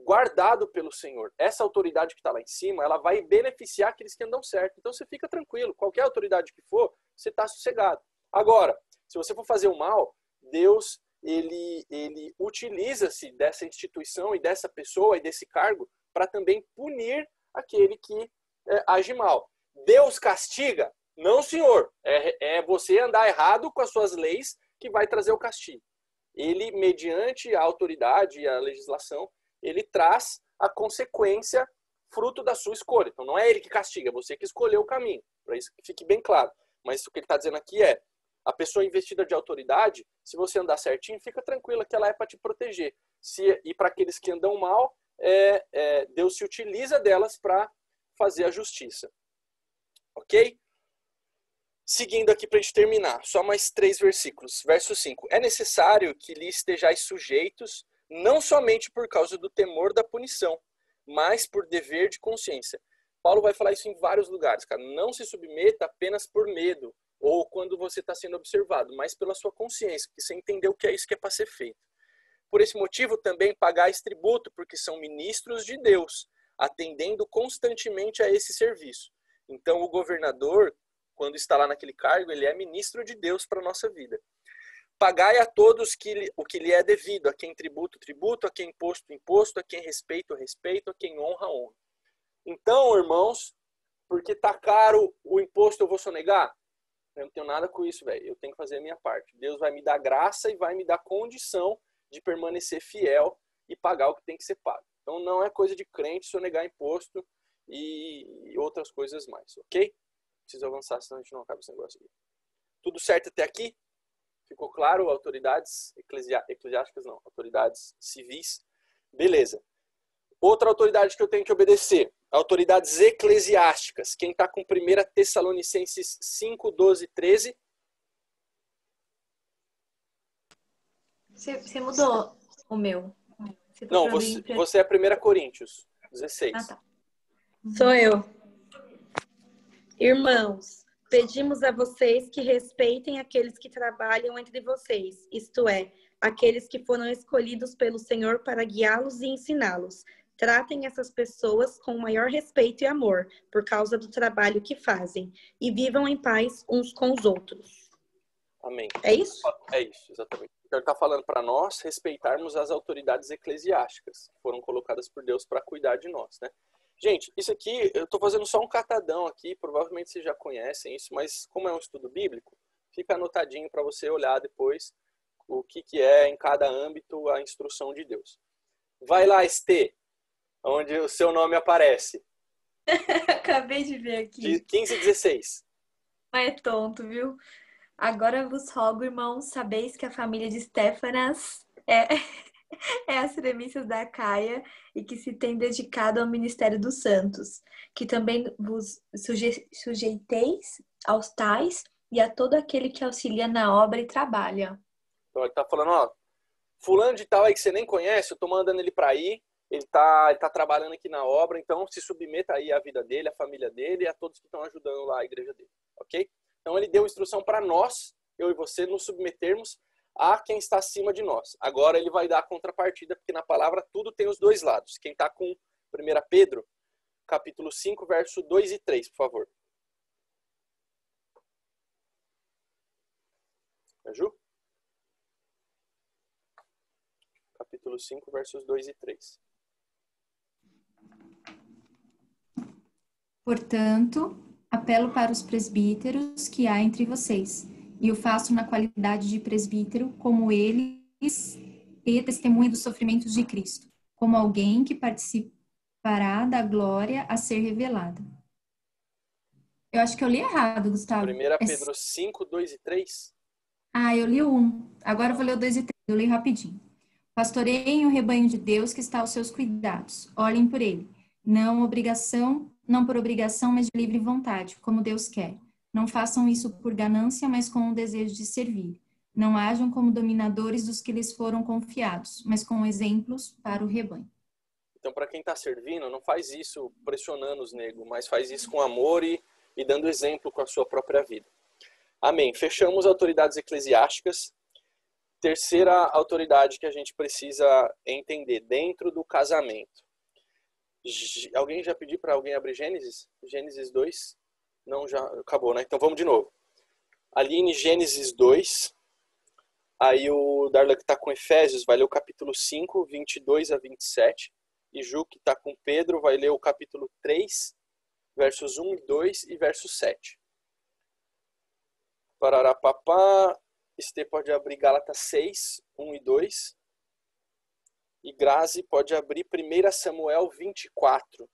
guardado pelo Senhor. Essa autoridade que está lá em cima, ela vai beneficiar aqueles que andam certo. Então você fica tranquilo. Qualquer autoridade que for, você está sossegado. Agora, se você for fazer o mal, Deus, ele utiliza-se dessa instituição e dessa pessoa e desse cargo para também punir aquele que age mal. Deus castiga? Não, senhor. É você andar errado com as suas leis que vai trazer o castigo. Ele, mediante a autoridade e a legislação, ele traz a consequência fruto da sua escolha. Então não é ele que castiga, é você que escolheu o caminho. Para isso que fique bem claro. Mas o que ele está dizendo aqui é, a pessoa investida de autoridade, se você andar certinho, fica tranquila que ela é para te proteger. E para aqueles que andam mal, Deus se utiliza delas para fazer a justiça. Ok? Seguindo aqui para a gente terminar, só mais 3 versículos. Verso 5. É necessário que lhe estejais sujeitos, não somente por causa do temor da punição, mas por dever de consciência. Paulo vai falar isso em vários lugares, cara. Não se submeta apenas por medo, ou quando você está sendo observado, mas pela sua consciência, que você entendeu que é isso que é para ser feito. Por esse motivo também pagais tributo, porque são ministros de Deus, atendendo constantemente a esse serviço. Então o governador, quando está lá naquele cargo, ele é ministro de Deus para a nossa vida. Pagai a todos o que lhe é devido, a quem tributo, tributo, a quem imposto, imposto, a quem respeito, respeito, a quem honra, honra. Então, irmãos, porque tá caro o imposto eu vou sonegar? Eu não tenho nada com isso, velho. Eu tenho que fazer a minha parte. Deus vai me dar graça e vai me dar condição de permanecer fiel e pagar o que tem que ser pago. Então não é coisa de crente sonegar imposto e outras coisas mais, ok? Preciso avançar, senão a gente não acaba esse negócio aqui. Tudo certo até aqui? Ficou claro? Autoridades eclesiásticas não, autoridades civis. Beleza. Outra autoridade que eu tenho que obedecer. Autoridades eclesiásticas. Quem está com 1 Tessalonicenses 5, 12, 13? Você mudou o meu. Não, você é 1 Coríntios 16. Ah, tá. Sou eu. Irmãos, pedimos a vocês que respeitem aqueles que trabalham entre vocês, isto é, aqueles que foram escolhidos pelo Senhor para guiá-los e ensiná-los. Tratem essas pessoas com o maior respeito e amor, por causa do trabalho que fazem, e vivam em paz uns com os outros. Amém. É isso? É isso, exatamente. Então ele está falando para nós respeitarmos as autoridades eclesiásticas, que foram colocadas por Deus para cuidar de nós, né? Gente, isso aqui, eu estou fazendo só um catadão aqui, provavelmente vocês já conhecem isso, mas como é um estudo bíblico, fica anotadinho para você olhar depois o que é em cada âmbito a instrução de Deus. Vai lá, Estê, onde o seu nome aparece. Acabei de ver aqui. De 15 e 16. Mas é tonto, viu? Agora vos rogo, irmãos, sabeis que a família de Estéfanas é as premissas da Caia e que se tem dedicado ao ministério dos santos, que também vos sujeiteis aos tais e a todo aquele que auxilia na obra e trabalha. Então ele está falando, ó, fulano de tal aí que você nem conhece, eu tô mandando ele para aí, ele tá trabalhando aqui na obra, então se submeta aí à vida dele, à família dele e a todos que estão ajudando lá a igreja dele, ok? Então ele deu instrução para nós, eu e você, nos submetermos a quem está acima de nós. Agora ele vai dar a contrapartida, porque na palavra tudo tem os dois lados. Quem está com 1 Pedro, capítulo 5, verso 2 e 3, por favor. Ju? Capítulo 5, versos 2 e 3. Portanto, apelo para os presbíteros que há entre vocês, e o faço na qualidade de presbítero, como eles, e testemunha dos sofrimentos de Cristo, como alguém que participará da glória a ser revelada. Eu acho que eu li errado, Gustavo. 1 Pedro 5, 2 e 3? Ah, eu li o 1. Agora eu vou ler o 2 e 3. Eu li rapidinho. Pastoreiem o rebanho de Deus que está aos seus cuidados. Olhem por ele. Não por obrigação, mas de livre vontade, como Deus quer. Não façam isso por ganância, mas com o desejo de servir. Não hajam como dominadores dos que lhes foram confiados, mas com exemplos para o rebanho. Então, para quem está servindo, não faz isso pressionando os negros, mas faz isso com amor e dando exemplo com a sua própria vida. Amém. Fechamos autoridades eclesiásticas. Terceira autoridade que a gente precisa entender dentro do casamento. Alguém já pediu para alguém abrir Gênesis? Gênesis 2? Não, já acabou, né? Então vamos de novo. Aline, Gênesis 2. Aí o Darla que está com Efésios vai ler o capítulo 5, 22 a 27. E Ju que está com Pedro vai ler o capítulo 3, versos 1 e 2 e verso 7. Pararapapá. Estê pode abrir Gálatas 6, 1 e 2. E Grazi pode abrir 1 Samuel 24.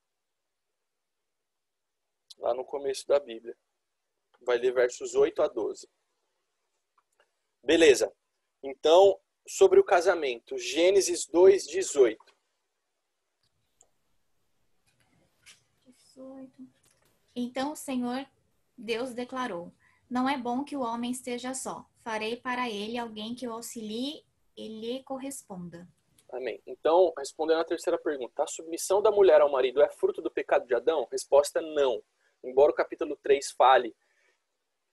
Lá no começo da Bíblia. Vai ler versos 8 a 12. Beleza. Então, sobre o casamento. Gênesis 2, 18. Então o Senhor Deus declarou: não é bom que o homem esteja só. Farei para ele alguém que o auxilie e lhe corresponda. Amém. Então, respondendo à terceira pergunta, a submissão da mulher ao marido é fruto do pecado de Adão? Resposta não. Embora o capítulo 3 fale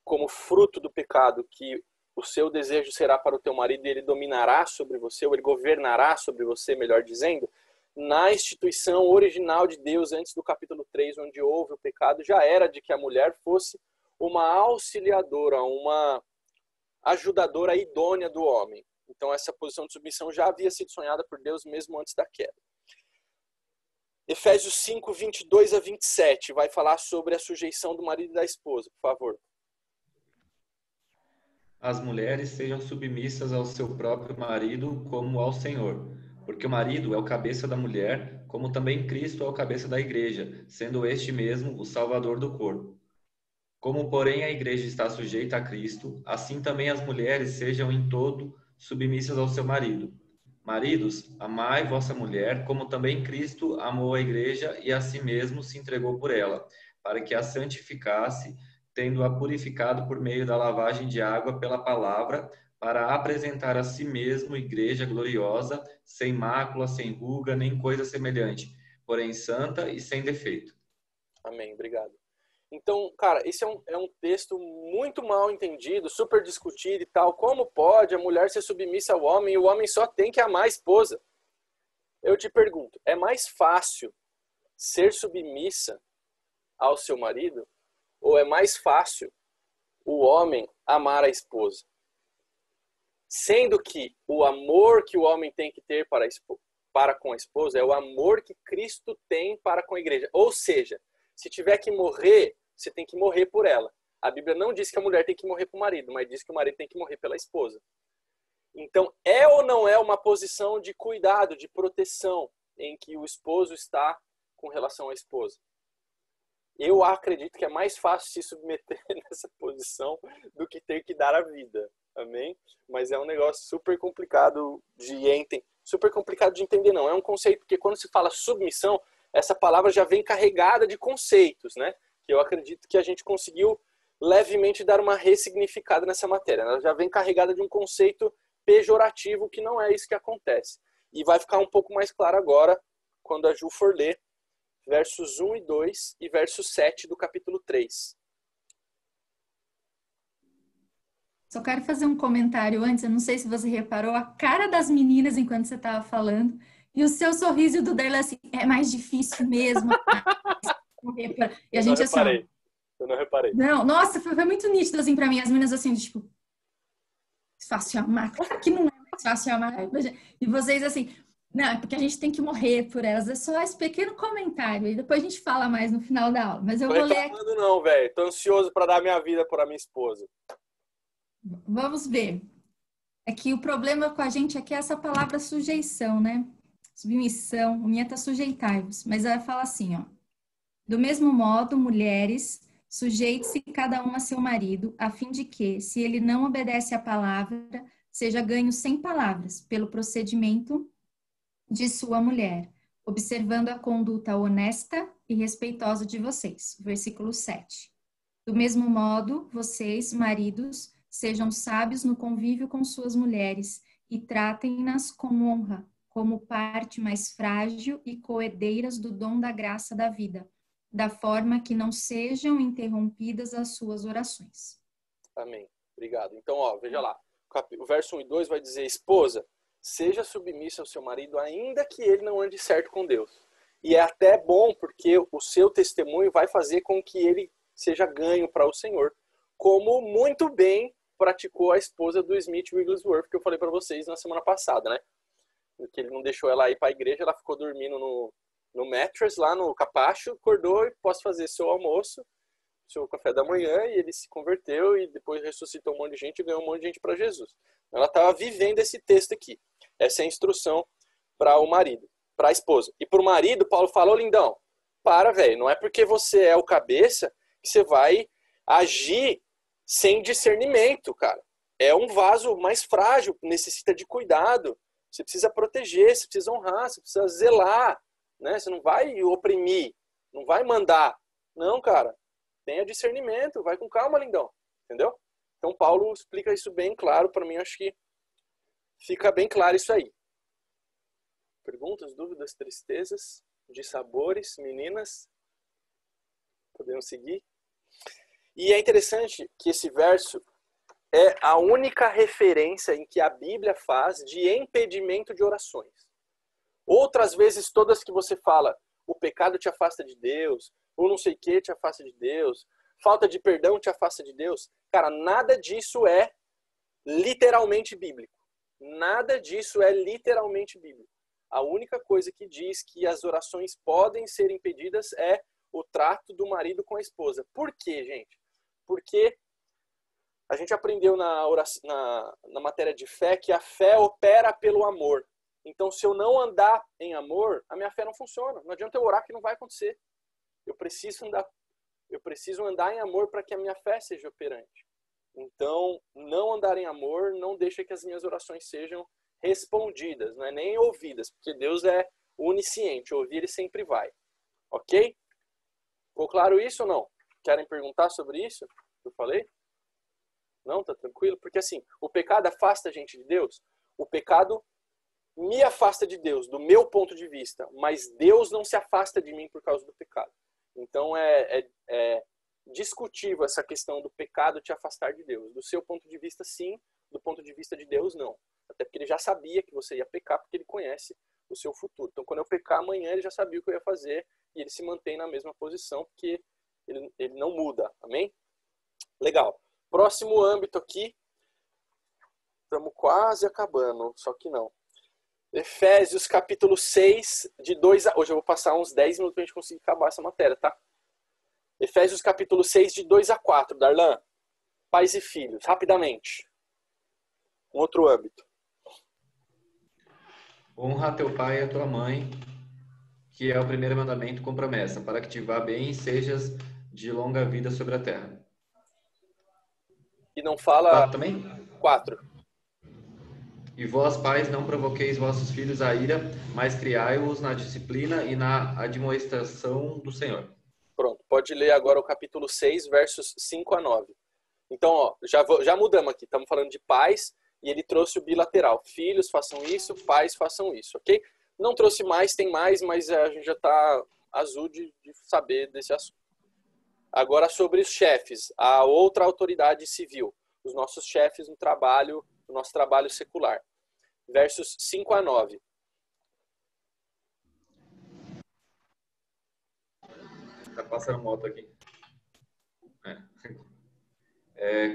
como fruto do pecado que o seu desejo será para o teu marido e ele dominará sobre você, ou ele governará sobre você, melhor dizendo, na instituição original de Deus, antes do capítulo 3, onde houve o pecado, já era de que a mulher fosse uma auxiliadora, uma ajudadora idônea do homem. Então essa posição de submissão já havia sido sonhada por Deus mesmo antes da queda. Efésios 5, 22 a 27, vai falar sobre a sujeição do marido e da esposa, por favor. As mulheres sejam submissas ao seu próprio marido como ao Senhor, porque o marido é o cabeça da mulher, como também Cristo é o cabeça da igreja, sendo este mesmo o Salvador do corpo. Como, porém, a igreja está sujeita a Cristo, assim também as mulheres sejam em todo submissas ao seu marido. Maridos, amai vossa mulher, como também Cristo amou a igreja e a si mesmo se entregou por ela, para que a santificasse, tendo-a purificado por meio da lavagem de água pela palavra, para apresentar a si mesmo igreja gloriosa, sem mácula, sem ruga, nem coisa semelhante, porém santa e sem defeito. Amém, obrigado. Então, cara, esse é um texto muito mal entendido, super discutido e tal. Como pode a mulher ser submissa ao homem e o homem só tem que amar a esposa? Eu te pergunto, é mais fácil ser submissa ao seu marido ou é mais fácil o homem amar a esposa? Sendo que o amor que o homem tem que ter para com a esposa é o amor que Cristo tem para com a igreja. Ou seja, se tiver que morrer, você tem que morrer por ela. A Bíblia não diz que a mulher tem que morrer para o marido, mas diz que o marido tem que morrer pela esposa. Então, é ou não é uma posição de cuidado, de proteção, em que o esposo está com relação à esposa? Eu acredito que é mais fácil se submeter nessa posição do que ter que dar a vida. Amém? Mas é um negócio super complicado de entender, não. É um conceito, porque quando se fala submissão, essa palavra já vem carregada de conceitos, né? Que eu acredito que a gente conseguiu levemente dar uma ressignificada nessa matéria. Ela já vem carregada de um conceito pejorativo, que não é isso que acontece. E vai ficar um pouco mais claro agora, quando a Ju for ler versos 1 e 2 e verso 7 do capítulo 3. Só quero fazer um comentário antes, eu não sei se você reparou a cara das meninas enquanto você estava falando, e o seu sorriso e o do dela assim, é mais difícil mesmo. E a gente assim, eu não reparei. Não, nossa, foi muito nítido assim para mim, as meninas assim, tipo, fácil amar, claro que não é mais fácil amar. E vocês assim, não, é porque a gente tem que morrer por elas, é só esse pequeno comentário, e depois a gente fala mais no final da aula, mas eu vou ler aqui. Não, velho, tô ansioso para dar minha vida por a minha esposa. Vamos ver. É que o problema com a gente aqui é essa palavra sujeição, né? Submissão, o minha tá sujeitai-vos, mas ela fala assim, ó. Do mesmo modo, mulheres, sujeite-se cada uma a seu marido, a fim de que, se ele não obedece à palavra, seja ganho sem palavras, pelo procedimento de sua mulher, observando a conduta honesta e respeitosa de vocês. Versículo 7. Do mesmo modo, vocês, maridos, sejam sábios no convívio com suas mulheres e tratem-nas com honra, como parte mais frágil e coerdeiras do dom da graça da vida, da forma que não sejam interrompidas as suas orações. Amém. Obrigado. Então, ó, veja lá. O verso 1 e 2 vai dizer, esposa, seja submissa ao seu marido, ainda que ele não ande certo com Deus. E é até bom, porque o seu testemunho vai fazer com que ele seja ganho para o Senhor, como muito bem praticou a esposa do Smith Wigglesworth, que eu falei para vocês na semana passada, né? Que ele não deixou ela ir para a igreja, ela ficou dormindo no mattress, lá no capacho, acordou e posso fazer seu almoço, seu café da manhã, e ele se converteu e depois ressuscitou um monte de gente e ganhou um monte de gente para Jesus. Ela estava vivendo esse texto aqui. Essa é a instrução para o marido, para a esposa. E para o marido, Paulo falou, lindão, para, velho, não é porque você é o cabeça que você vai agir sem discernimento, cara. É um vaso mais frágil, necessita de cuidado. Você precisa proteger, você precisa honrar, você precisa zelar, né? Você não vai oprimir, não vai mandar. Não, cara. Tenha discernimento, vai com calma, lindão. Entendeu? Então, Paulo explica isso bem claro. Para mim, acho que fica bem claro isso aí. Perguntas, dúvidas, tristezas, dissabores, meninas? Podemos seguir? E é interessante que esse verso, é a única referência em que a Bíblia faz de impedimento de orações. Outras vezes, todas que você fala, o pecado te afasta de Deus, ou não sei o que te afasta de Deus, falta de perdão te afasta de Deus. Cara, nada disso é literalmente bíblico. Nada disso é literalmente bíblico. A única coisa que diz que as orações podem ser impedidas é o trato do marido com a esposa. Por quê, gente? Porque a gente aprendeu na matéria de fé que a fé opera pelo amor. Então, se eu não andar em amor, a minha fé não funciona. Não adianta eu orar que não vai acontecer. Eu preciso andar em amor para que a minha fé seja operante. Então, não andar em amor não deixa que as minhas orações sejam respondidas, não é nem ouvidas, porque Deus é onisciente, ouvir ele sempre vai. Ok? Ficou claro isso ou não? Querem perguntar sobre isso que eu falei? Não? Tá tranquilo? Porque assim, o pecado afasta a gente de Deus. O pecado me afasta de Deus, do meu ponto de vista, mas Deus não se afasta de mim por causa do pecado. Então é discutível essa questão do pecado te afastar de Deus. Do seu ponto de vista, sim. Do ponto de vista de Deus, não. Até porque ele já sabia que você ia pecar, porque ele conhece o seu futuro. Então, quando eu pecar amanhã, ele já sabia o que eu ia fazer e ele se mantém na mesma posição, porque ele não muda. Amém? Legal. Próximo âmbito aqui. Estamos quase acabando, só que não. Efésios capítulo 6, de 2 a... Hoje eu vou passar uns 10 minutos para a gente conseguir acabar essa matéria, tá? Efésios capítulo 6, de 2 a 4. Darlan, pais e filhos, rapidamente. Um outro âmbito. Honra a teu pai e a tua mãe, que é o primeiro mandamento com promessa, para que te vá bem e sejas de longa vida sobre a terra. E não fala... 4 também? 4. E vós, pais, não provoqueis vossos filhos à ira, mas criai-os na disciplina e na admoestação do Senhor. Pronto, pode ler agora o capítulo 6, versos 5 a 9. Então, ó, já mudamos aqui, estamos falando de pais, e ele trouxe o bilateral. Filhos façam isso, pais façam isso, ok? Não trouxe mais, tem mais, mas a gente já está azul de saber desse assunto. Agora sobre os chefes, a outra autoridade civil, os nossos chefes no trabalho, no nosso trabalho secular. Versos 5 a 9. Tá passando moto aqui.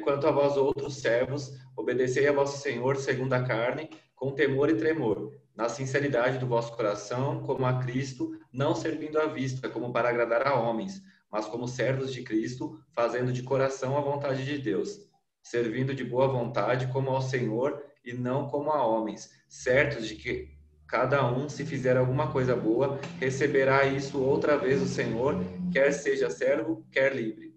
Quanto a vós outros servos, obedecei a vosso Senhor segundo a carne, com temor e tremor, na sinceridade do vosso coração, como a Cristo, não servindo à vista, como para agradar a homens, mas como servos de Cristo, fazendo de coração a vontade de Deus, servindo de boa vontade como ao Senhor e não como a homens, certos de que cada um, se fizer alguma coisa boa, receberá isso outra vez do Senhor, quer seja servo, quer livre.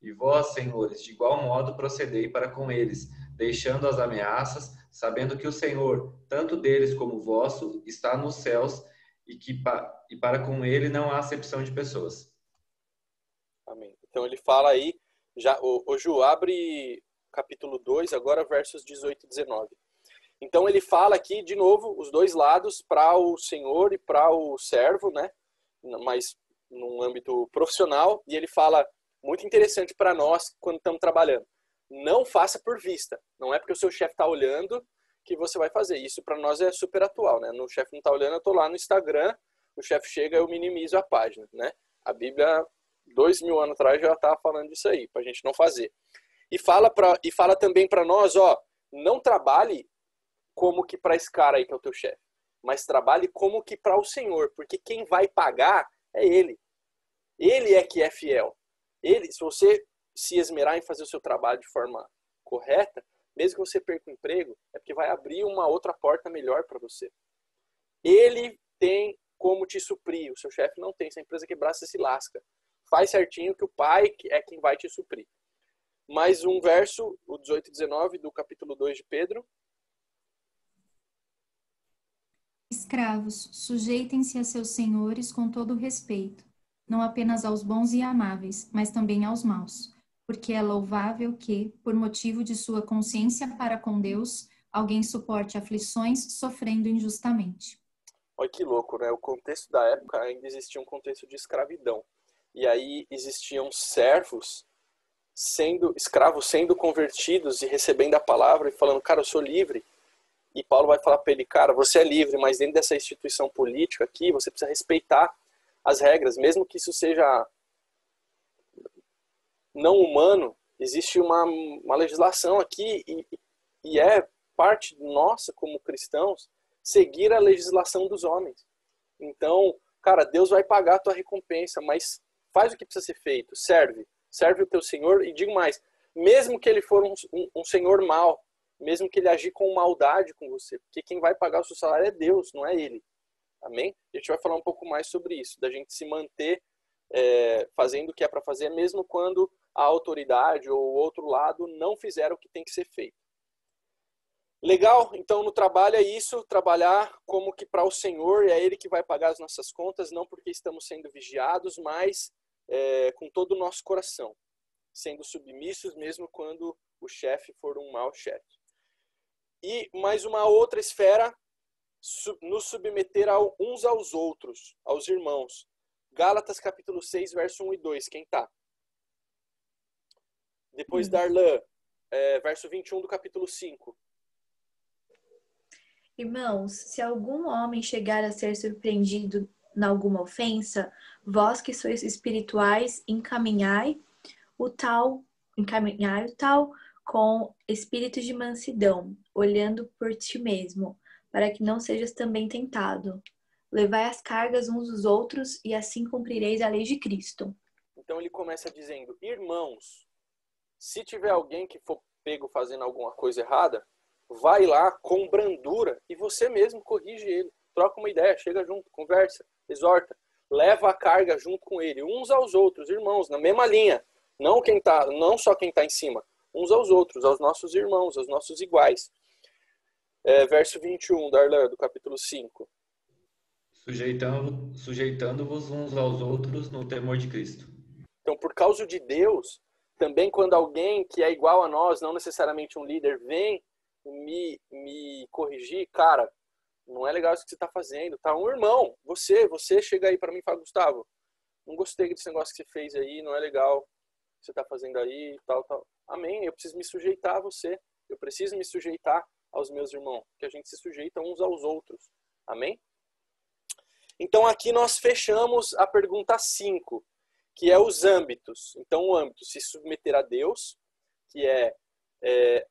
E vós, senhores, de igual modo procedei para com eles, deixando as ameaças, sabendo que o Senhor, tanto deles como vosso, está nos céus e para com ele não há acepção de pessoas. Amém. Então ele fala aí, o Ju, abre capítulo 2, agora versos 18 e 19. Então ele fala aqui, de novo, os dois lados, para o senhor e para o servo, né? Mas num âmbito profissional, e ele fala, muito interessante para nós quando estamos trabalhando, não faça por vista. Não é porque o seu chefe está olhando que você vai fazer. Isso para nós é super atual, né? O chefe não está olhando, eu estou lá no Instagram, o chefe chega, eu minimizo a página, né? A Bíblia, 2000 anos atrás, já estava falando disso aí, para a gente não fazer. E fala também para nós, ó, não trabalhe como que para esse cara aí que é o teu chefe, mas trabalhe como que para o Senhor, porque quem vai pagar é Ele. Ele é que é fiel. Ele, se você se esmerar em fazer o seu trabalho de forma correta, mesmo que você perca o emprego, é porque vai abrir uma outra porta melhor para você. Ele tem como te suprir, o seu chefe não tem. Se a empresa quebrar, você se lasca. Faz certinho que o pai é quem vai te suprir. Mais um verso, o 18 e 19 do capítulo 2 de Pedro. Escravos, sujeitem-se a seus senhores com todo o respeito, não apenas aos bons e amáveis, mas também aos maus, porque é louvável que, por motivo de sua consciência para com Deus, alguém suporte aflições sofrendo injustamente. Olha que louco, né? O contexto da época ainda existia um contexto de escravidão. E aí existiam servos escravos sendo convertidos e recebendo a palavra e falando, cara, eu sou livre. E Paulo vai falar para ele, cara, você é livre, mas dentro dessa instituição política aqui, você precisa respeitar as regras, mesmo que isso seja não humano, existe uma legislação aqui e é parte nossa como cristãos seguir a legislação dos homens. Então, cara, Deus vai pagar a tua recompensa, mas faz o que precisa ser feito, serve o teu Senhor, e digo mais, mesmo que ele for um Senhor mau, mesmo que ele agir com maldade com você, porque quem vai pagar o seu salário é Deus, não é ele. Amém? A gente vai falar um pouco mais sobre isso, da gente se manter fazendo o que é para fazer, mesmo quando a autoridade ou o outro lado não fizeram o que tem que ser feito. Legal? Então, no trabalho é isso, trabalhar como que para o Senhor, é Ele que vai pagar as nossas contas, não porque estamos sendo vigiados, mas com todo o nosso coração, sendo submissos mesmo quando o chefe for um mau chefe. E mais uma outra esfera, nos submeter uns aos outros, aos irmãos. Gálatas capítulo 6, verso 1 e 2, quem tá? Depois Darlan, verso 21 do capítulo 5. Irmãos, se algum homem chegar a ser surpreendido em alguma ofensa, vós que sois espirituais, encaminhai o tal com espírito de mansidão, olhando por ti mesmo, para que não sejas também tentado. Levai as cargas uns dos outros e assim cumprireis a lei de Cristo. Então ele começa dizendo, irmãos, se tiver alguém que for pego fazendo alguma coisa errada, vai lá com brandura e você mesmo corrige ele. Troca uma ideia, chega junto, conversa, exorta. Leva a carga junto com ele, uns aos outros, irmãos, na mesma linha. Não só quem está em cima, uns aos outros, aos nossos irmãos, aos nossos iguais. Verso 21, Darlan, do capítulo 5. Sujeitando-vos uns aos outros no temor de Cristo. Então, por causa de Deus, também quando alguém que é igual a nós, não necessariamente um líder, vem me corrigir, cara, não é legal isso que você está fazendo, tá? Um irmão, você chega aí para mim e fala, Gustavo, não gostei desse negócio que você fez aí, não é legal o que você está fazendo aí, tal. Amém, eu preciso me sujeitar a você, eu preciso me sujeitar aos meus irmãos, que a gente se sujeita uns aos outros. Amém? Então aqui nós fechamos a pergunta 5, que é os âmbitos. Então o âmbito, se submeter a Deus, que é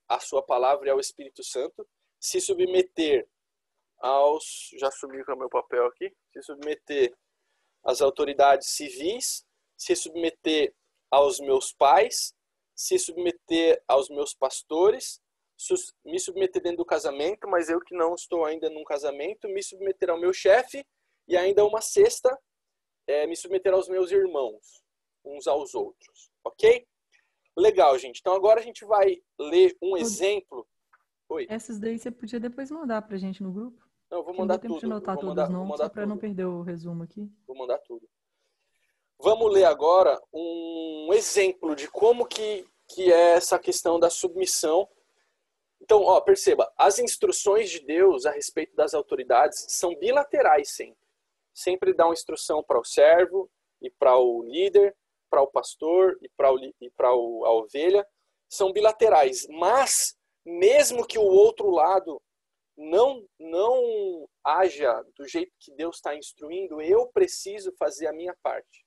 a sua palavra e ao Espírito Santo, se submeter já subi com o meu papel aqui, se submeter às autoridades civis, se submeter aos meus pais, se submeter aos meus pastores, me submeter dentro do casamento, mas eu que não estou ainda num casamento, me submeter ao meu chefe e ainda uma sexta, me submeter aos meus irmãos, uns aos outros, ok? Legal, gente. Então agora a gente vai ler um exemplo. Oi. Essas daí você podia depois mandar pra gente no grupo? Não, eu vou mandar tudo. Não deu tempo de anotar todos não, só pra não perder o resumo aqui. Vou mandar tudo. Vamos ler agora um exemplo de como que é essa questão da submissão. Então, perceba, as instruções de Deus a respeito das autoridades são bilaterais sempre. Sempre dá uma instrução para o servo e para o líder, para o pastor e para a ovelha. São bilaterais, mas mesmo que o outro lado não haja do jeito que Deus está instruindo, eu preciso fazer a minha parte.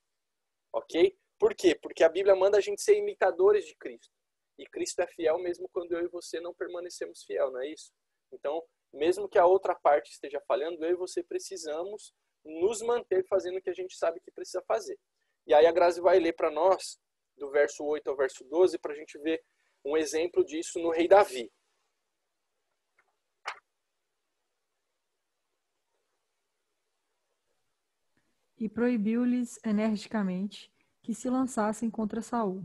Ok? Por quê? Porque a Bíblia manda a gente ser imitadores de Cristo. E Cristo é fiel mesmo quando eu e você não permanecemos fiel, não é isso? Então, mesmo que a outra parte esteja falhando, eu e você precisamos nos manter fazendo o que a gente sabe que precisa fazer. E aí a Grazi vai ler para nós, do verso 8 ao verso 12, para a gente ver um exemplo disso no rei Davi. E proibiu-lhes energicamente que se lançassem contra Saul.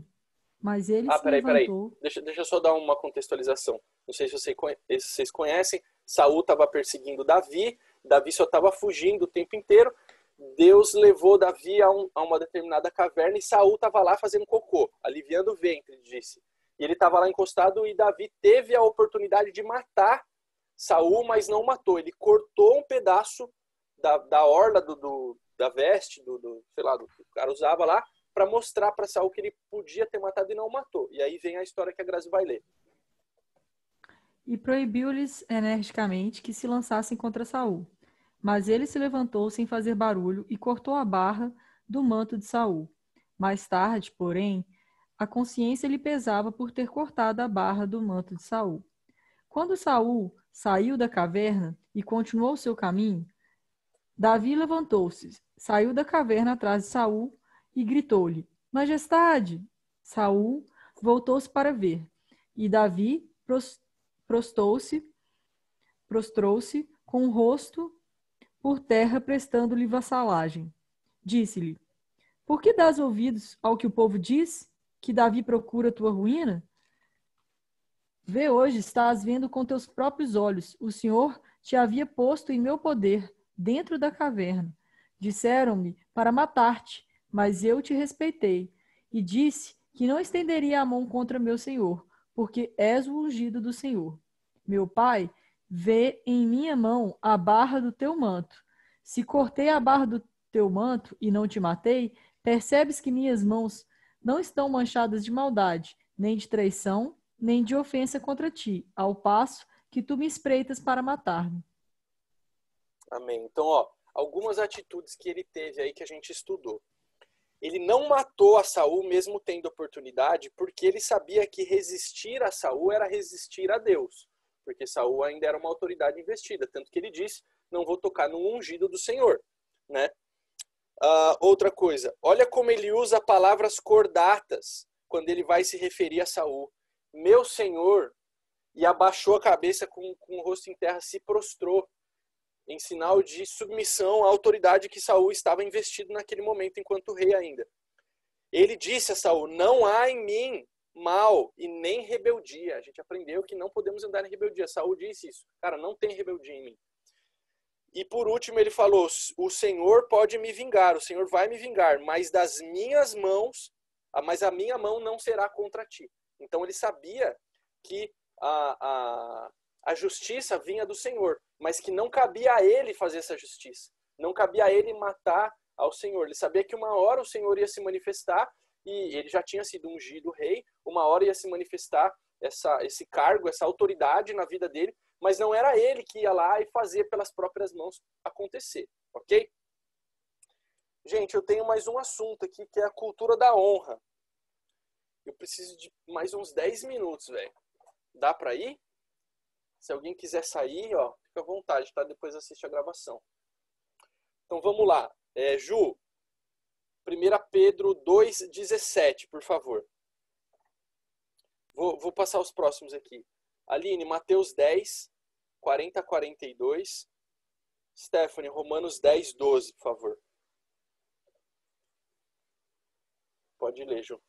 Mas ele se levantou... Deixa eu só dar uma contextualização. Não sei se vocês conhecem. Saul estava perseguindo Davi. Davi só estava fugindo o tempo inteiro. Deus levou Davi a uma determinada caverna e Saul estava lá fazendo cocô, aliviando o ventre, ele disse. E ele estava lá encostado e Davi teve a oportunidade de matar Saul, mas não matou. Ele cortou um pedaço da orla da veste, sei lá, do que o cara usava lá, para mostrar para Saul que ele podia ter matado e não matou. E aí vem a história que a Grazi vai ler. E proibiu-lhes energicamente que se lançassem contra Saul. Mas ele se levantou sem fazer barulho e cortou a barra do manto de Saul. Mais tarde, porém, a consciência lhe pesava por ter cortado a barra do manto de Saul. Quando Saul saiu da caverna e continuou seu caminho, Davi levantou-se, saiu da caverna atrás de Saul e gritou-lhe: Majestade! Saul voltou-se para ver, e Davi prostrou-se com o rosto por terra, prestando-lhe vassalagem. Disse-lhe: Por que dás ouvidos ao que o povo diz? Que Davi procura tua ruína? Vê hoje, estás vendo com teus próprios olhos. O Senhor te havia posto em meu poder, dentro da caverna. Disseram-me para matar-te, mas eu te respeitei. E disse que não estenderia a mão contra meu senhor, porque és o ungido do Senhor. Meu pai, vê em minha mão a barra do teu manto. Se cortei a barra do teu manto e não te matei, percebes que minhas mãos não estão manchadas de maldade, nem de traição, nem de ofensa contra ti, ao passo que tu me espreitas para matar-me. Amém. Então, algumas atitudes que ele teve aí que a gente estudou. Ele não matou a Saul mesmo tendo oportunidade, porque ele sabia que resistir a Saul era resistir a Deus, porque Saul ainda era uma autoridade investida, tanto que ele disse: não vou tocar no ungido do Senhor, né? Outra coisa, olha como ele usa palavras cordatas quando ele vai se referir a Saul. Meu Senhor, e abaixou a cabeça com o rosto em terra, se prostrou, em sinal de submissão à autoridade que Saul estava investido naquele momento, enquanto rei ainda. Ele disse a Saul: não há em mim mal e nem rebeldia. A gente aprendeu que não podemos andar em rebeldia. Saul disse isso. Cara, não tem rebeldia em mim. E por último ele falou: o Senhor pode me vingar, o Senhor vai me vingar, mas das minhas mãos, mas a minha mão não será contra ti. Então ele sabia que a justiça vinha do Senhor, mas que não cabia a ele fazer essa justiça. Não cabia a ele matar ao Senhor. Ele sabia que uma hora o Senhor ia se manifestar, e ele já tinha sido ungido rei, uma hora ia se manifestar esse cargo, essa autoridade na vida dele, mas não era ele que ia lá e fazer pelas próprias mãos acontecer, ok? Gente, eu tenho mais um assunto aqui, que é a cultura da honra. Eu preciso de mais uns 10 minutos, velho. Dá pra ir? Se alguém quiser sair, fica à vontade, tá? Depois assiste a gravação. Então vamos lá. Ju, 1 Pedro 2,17, por favor. Vou passar os próximos aqui. Aline, Mateus 10, 40 a 42. Stephanie, Romanos 10, 12, por favor. Pode ler, Ju.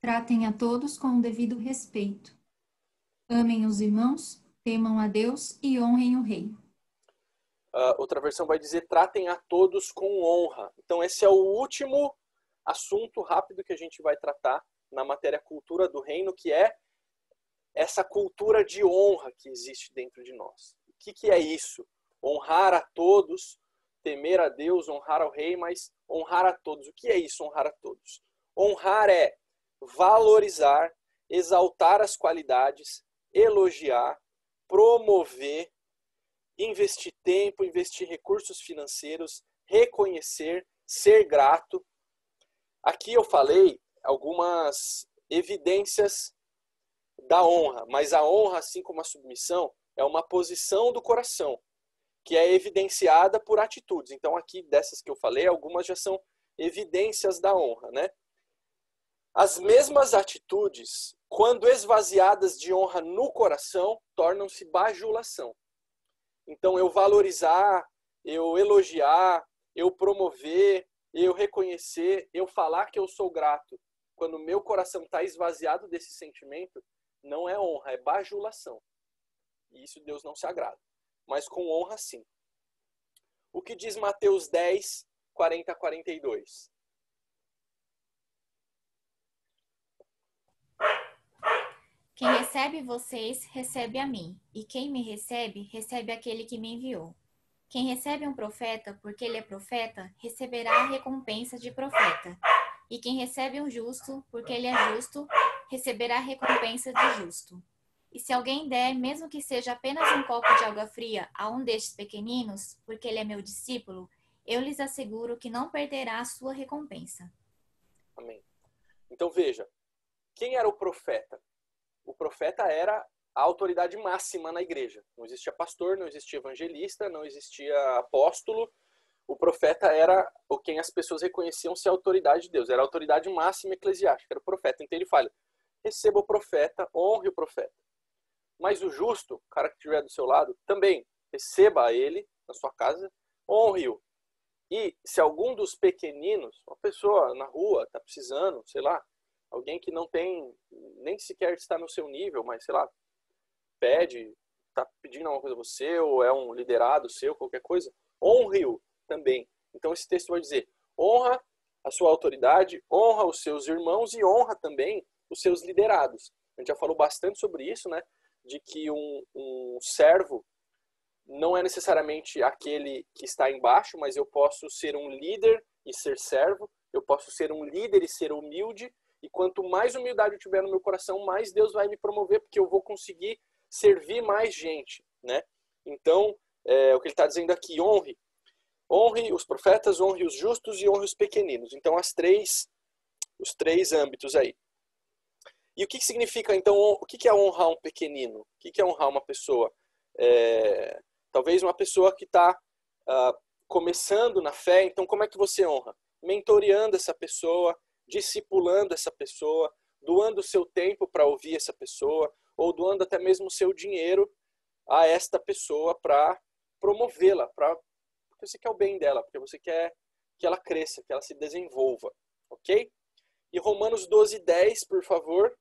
Tratem a todos com o devido respeito. Amem os irmãos, temam a Deus e honrem o rei. Outra versão vai dizer: tratem a todos com honra. Então esse é o último assunto rápido que a gente vai tratar na matéria cultura do reino, que é essa cultura de honra que existe dentro de nós. O que é isso? Honrar a todos, temer a Deus, honrar ao rei, mas honrar a todos. O que é isso, honrar a todos? Honrar é valorizar, exaltar as qualidades, elogiar, promover, investir tempo, investir recursos financeiros, reconhecer, ser grato. Aqui eu falei algumas evidências da honra, mas a honra, assim como a submissão, é uma posição do coração, que é evidenciada por atitudes. Então aqui, dessas que eu falei, algumas já são evidências da honra, né? As mesmas atitudes, quando esvaziadas de honra no coração, tornam-se bajulação. Então eu valorizar, eu elogiar, eu promover, eu reconhecer, eu falar que eu sou grato, quando o meu coração está esvaziado desse sentimento, não é honra, é bajulação. E isso Deus não se agrada. Mas com honra, sim. O que diz Mateus 10, 40 a 42? Quem recebe vocês, recebe a mim. E quem me recebe, recebe aquele que me enviou. Quem recebe um profeta porque ele é profeta, receberá a recompensa de profeta. E quem recebe um justo porque ele é justo, receberá a recompensa de justo. E se alguém der, mesmo que seja apenas um copo de água fria, a um destes pequeninos, porque ele é meu discípulo, eu lhes asseguro que não perderá a sua recompensa. Amém. Então veja, quem era o profeta? O profeta era a autoridade máxima na igreja. Não existia pastor, não existia evangelista, não existia apóstolo. O profeta era o quem as pessoas reconheciam ser a autoridade de Deus. Era a autoridade máxima eclesiástica, era o profeta. Então ele fala, receba o profeta, honre o profeta. Mas o justo, o cara que estiver do seu lado, também receba ele na sua casa, honre-o. E se algum dos pequeninos, uma pessoa na rua está precisando, sei lá, alguém que não tem, nem sequer está no seu nível, mas sei lá, está pedindo alguma coisa a você, ou é um liderado seu, qualquer coisa, honre-o também. Então esse texto vai dizer, honra a sua autoridade, honra os seus irmãos e honra também os seus liderados. A gente já falou bastante sobre isso, né? De que um servo não é necessariamente aquele que está embaixo, mas eu posso ser um líder e ser servo, eu posso ser um líder e ser humilde, e quanto mais humildade eu tiver no meu coração, mais Deus vai me promover, porque eu vou conseguir servir mais gente, né? Então, o que ele está dizendo aqui, honre os profetas, honre os justos e honre os pequeninos. Então, os três âmbitos aí. E o que significa, então, o que é honrar um pequenino? O que é honrar uma pessoa? Talvez uma pessoa que está começando na fé, então como é que você honra? Mentoreando essa pessoa, discipulando essa pessoa, doando o seu tempo para ouvir essa pessoa, ou doando até mesmo o seu dinheiro a esta pessoa para promovê-la, porque você quer o bem dela, porque você quer que ela cresça, que ela se desenvolva, ok? E Romanos 12:10, por favor.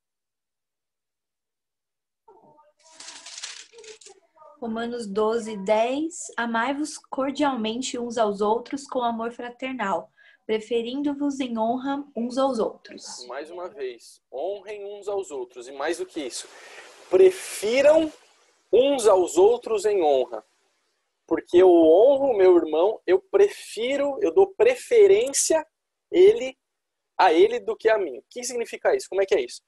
Romanos 12:10. Amai-vos cordialmente uns aos outros com amor fraternal, preferindo-vos em honra uns aos outros. Mais uma vez, honrem uns aos outros. E mais do que isso, prefiram uns aos outros em honra. Porque eu honro o meu irmão, eu dou preferência a ele do que a mim. O que significa isso? Como é que é isso?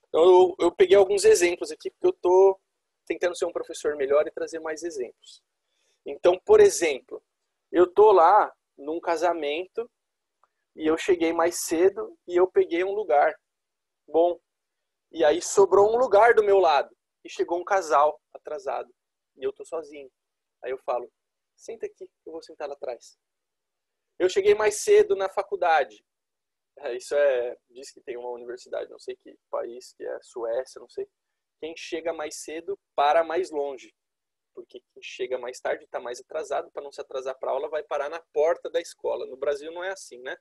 Então, eu peguei alguns exemplos aqui, porque eu estou tentando ser um professor melhor e trazer mais exemplos. Então, por exemplo, eu estou lá num casamento e eu cheguei mais cedo e eu peguei um lugar bom. E aí sobrou um lugar do meu lado e chegou um casal atrasado e eu estou sozinho. Aí eu falo, senta aqui, eu vou sentar lá atrás. Eu cheguei mais cedo na faculdade. Diz que tem uma universidade, não sei que país, que é Suécia, não sei. Quem chega mais cedo para mais longe. Porque quem chega mais tarde está mais atrasado, para não se atrasar para a aula, vai parar na porta da escola. No Brasil não é assim, né?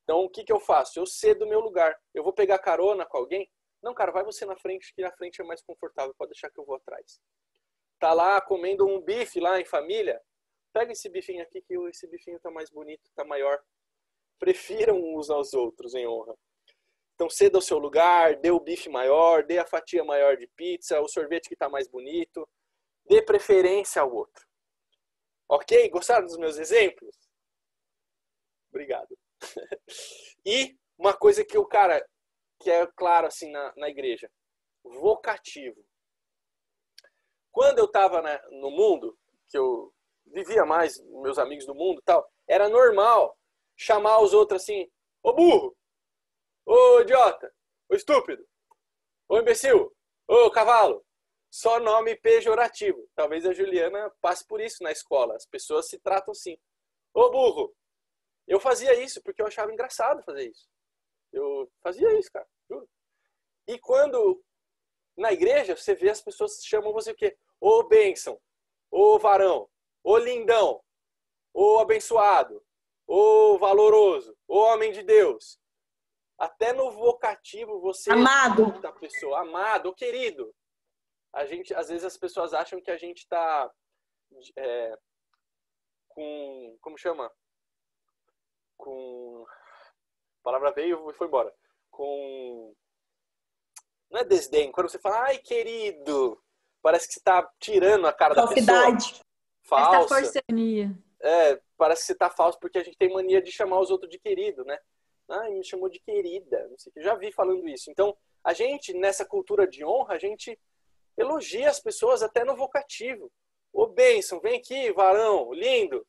Então o que eu faço? Eu cedo o meu lugar. Eu vou pegar carona com alguém? Não, cara, vai você na frente, que na frente é mais confortável, pode deixar que eu vou atrás. Tá lá comendo um bife lá em família? Pega esse bifinho aqui, que esse bifinho tá mais bonito, tá maior. Prefiram uns aos outros em honra. Então ceda o seu lugar, dê o bife maior, dê a fatia maior de pizza, o sorvete que está mais bonito. Dê preferência ao outro. Ok? Gostaram dos meus exemplos? Obrigado. E uma coisa que que é claro assim na igreja. Vocativo. Quando eu estava no mundo, que eu vivia mais meus amigos do mundo e tal, era normal chamar os outros assim, ô burro, ô idiota, ô estúpido, ô imbecil, ô cavalo. Só nome pejorativo. Talvez a Juliana passe por isso na escola. As pessoas se tratam assim. Ô burro. Eu fazia isso porque eu achava engraçado fazer isso. Eu fazia isso, cara. Juro. E quando na igreja você vê as pessoas chamam você o quê? Ô bênção, ô varão, ô lindão, ô abençoado, ô valoroso, ô homem de Deus. Até no vocativo você amado da pessoa, amado, ô querido. Às vezes as pessoas acham que a gente está com, como chama? Com, a palavra veio e foi embora. Com, não é desdém, quando você fala, ai querido, parece que você está tirando a cara da pessoa. falsa. forçando. Parece que você tá falso porque a gente tem mania de chamar os outros de querido, né? Me chamou de querida, não sei o que. Eu já vi falando isso. Então, a gente, nessa cultura de honra, a gente elogia as pessoas até no vocativo. Ô, bênção, vem aqui, varão, lindo.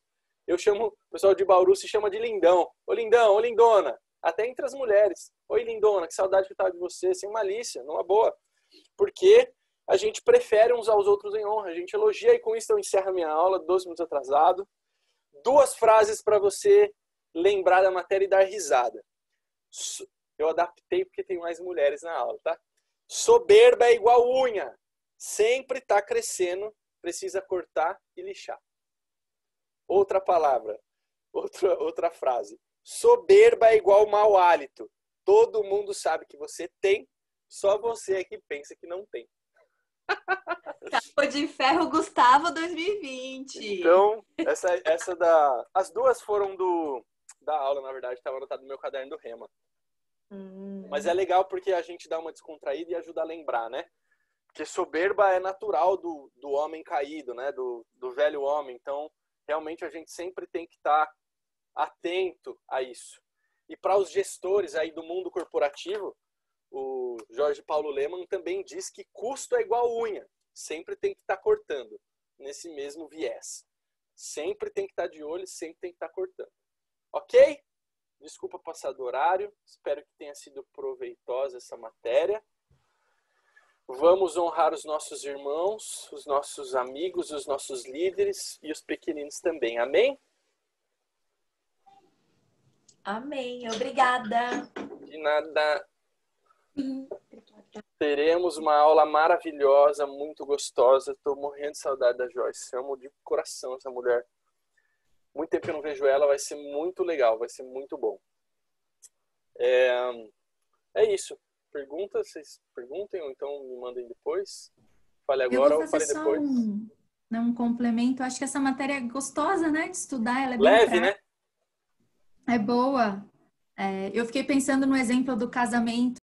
Eu chamo, o pessoal de Bauru se chama de lindão. Ô, lindão, ô, lindona. Até entre as mulheres. Oi, lindona, que saudade que eu tava de você, sem malícia, numa boa. Porque a gente prefere uns aos outros em honra. A gente elogia e com isso eu encerro a minha aula, 12 minutos atrasado. 2 frases para você lembrar da matéria e dar risada. Eu adaptei porque tem mais mulheres na aula, tá? Soberba é igual unha. Sempre tá crescendo, precisa cortar e lixar. Outra palavra, outra frase. Soberba é igual mau hálito. Todo mundo sabe que você tem, só você é que pensa que não tem. Cabo de Ferro Gustavo 2020. Então, as 2 foram da aula, na verdade, estava anotado no meu caderno do Rema. Mas é legal porque a gente dá uma descontraída e ajuda a lembrar, né? Porque soberba é natural do homem caído, né? Do velho homem. Então, realmente a gente sempre tem que estar atento a isso. E para os gestores aí do mundo corporativo, o Jorge Paulo Lemann também diz que custo é igual unha. Sempre tem que estar cortando nesse mesmo viés. Sempre tem que estar de olho, sempre tem que estar cortando. Ok? Desculpa passar do horário. Espero que tenha sido proveitosa essa matéria. Vamos honrar os nossos irmãos, os nossos amigos, os nossos líderes e os pequeninos também. Amém? Amém. Obrigada. De nada. Teremos uma aula maravilhosa, muito gostosa. Estou morrendo de saudade da Joyce. Amo de coração essa mulher. Muito tempo que eu não vejo ela, vai ser muito legal, vai ser muito bom. É isso. Perguntas, vocês perguntem ou então me mandem depois. Fale agora ou fale depois. Um complemento. Acho que essa matéria é gostosa, né? De estudar, ela é bem leve, né? É boa. Eu fiquei pensando no exemplo do casamento.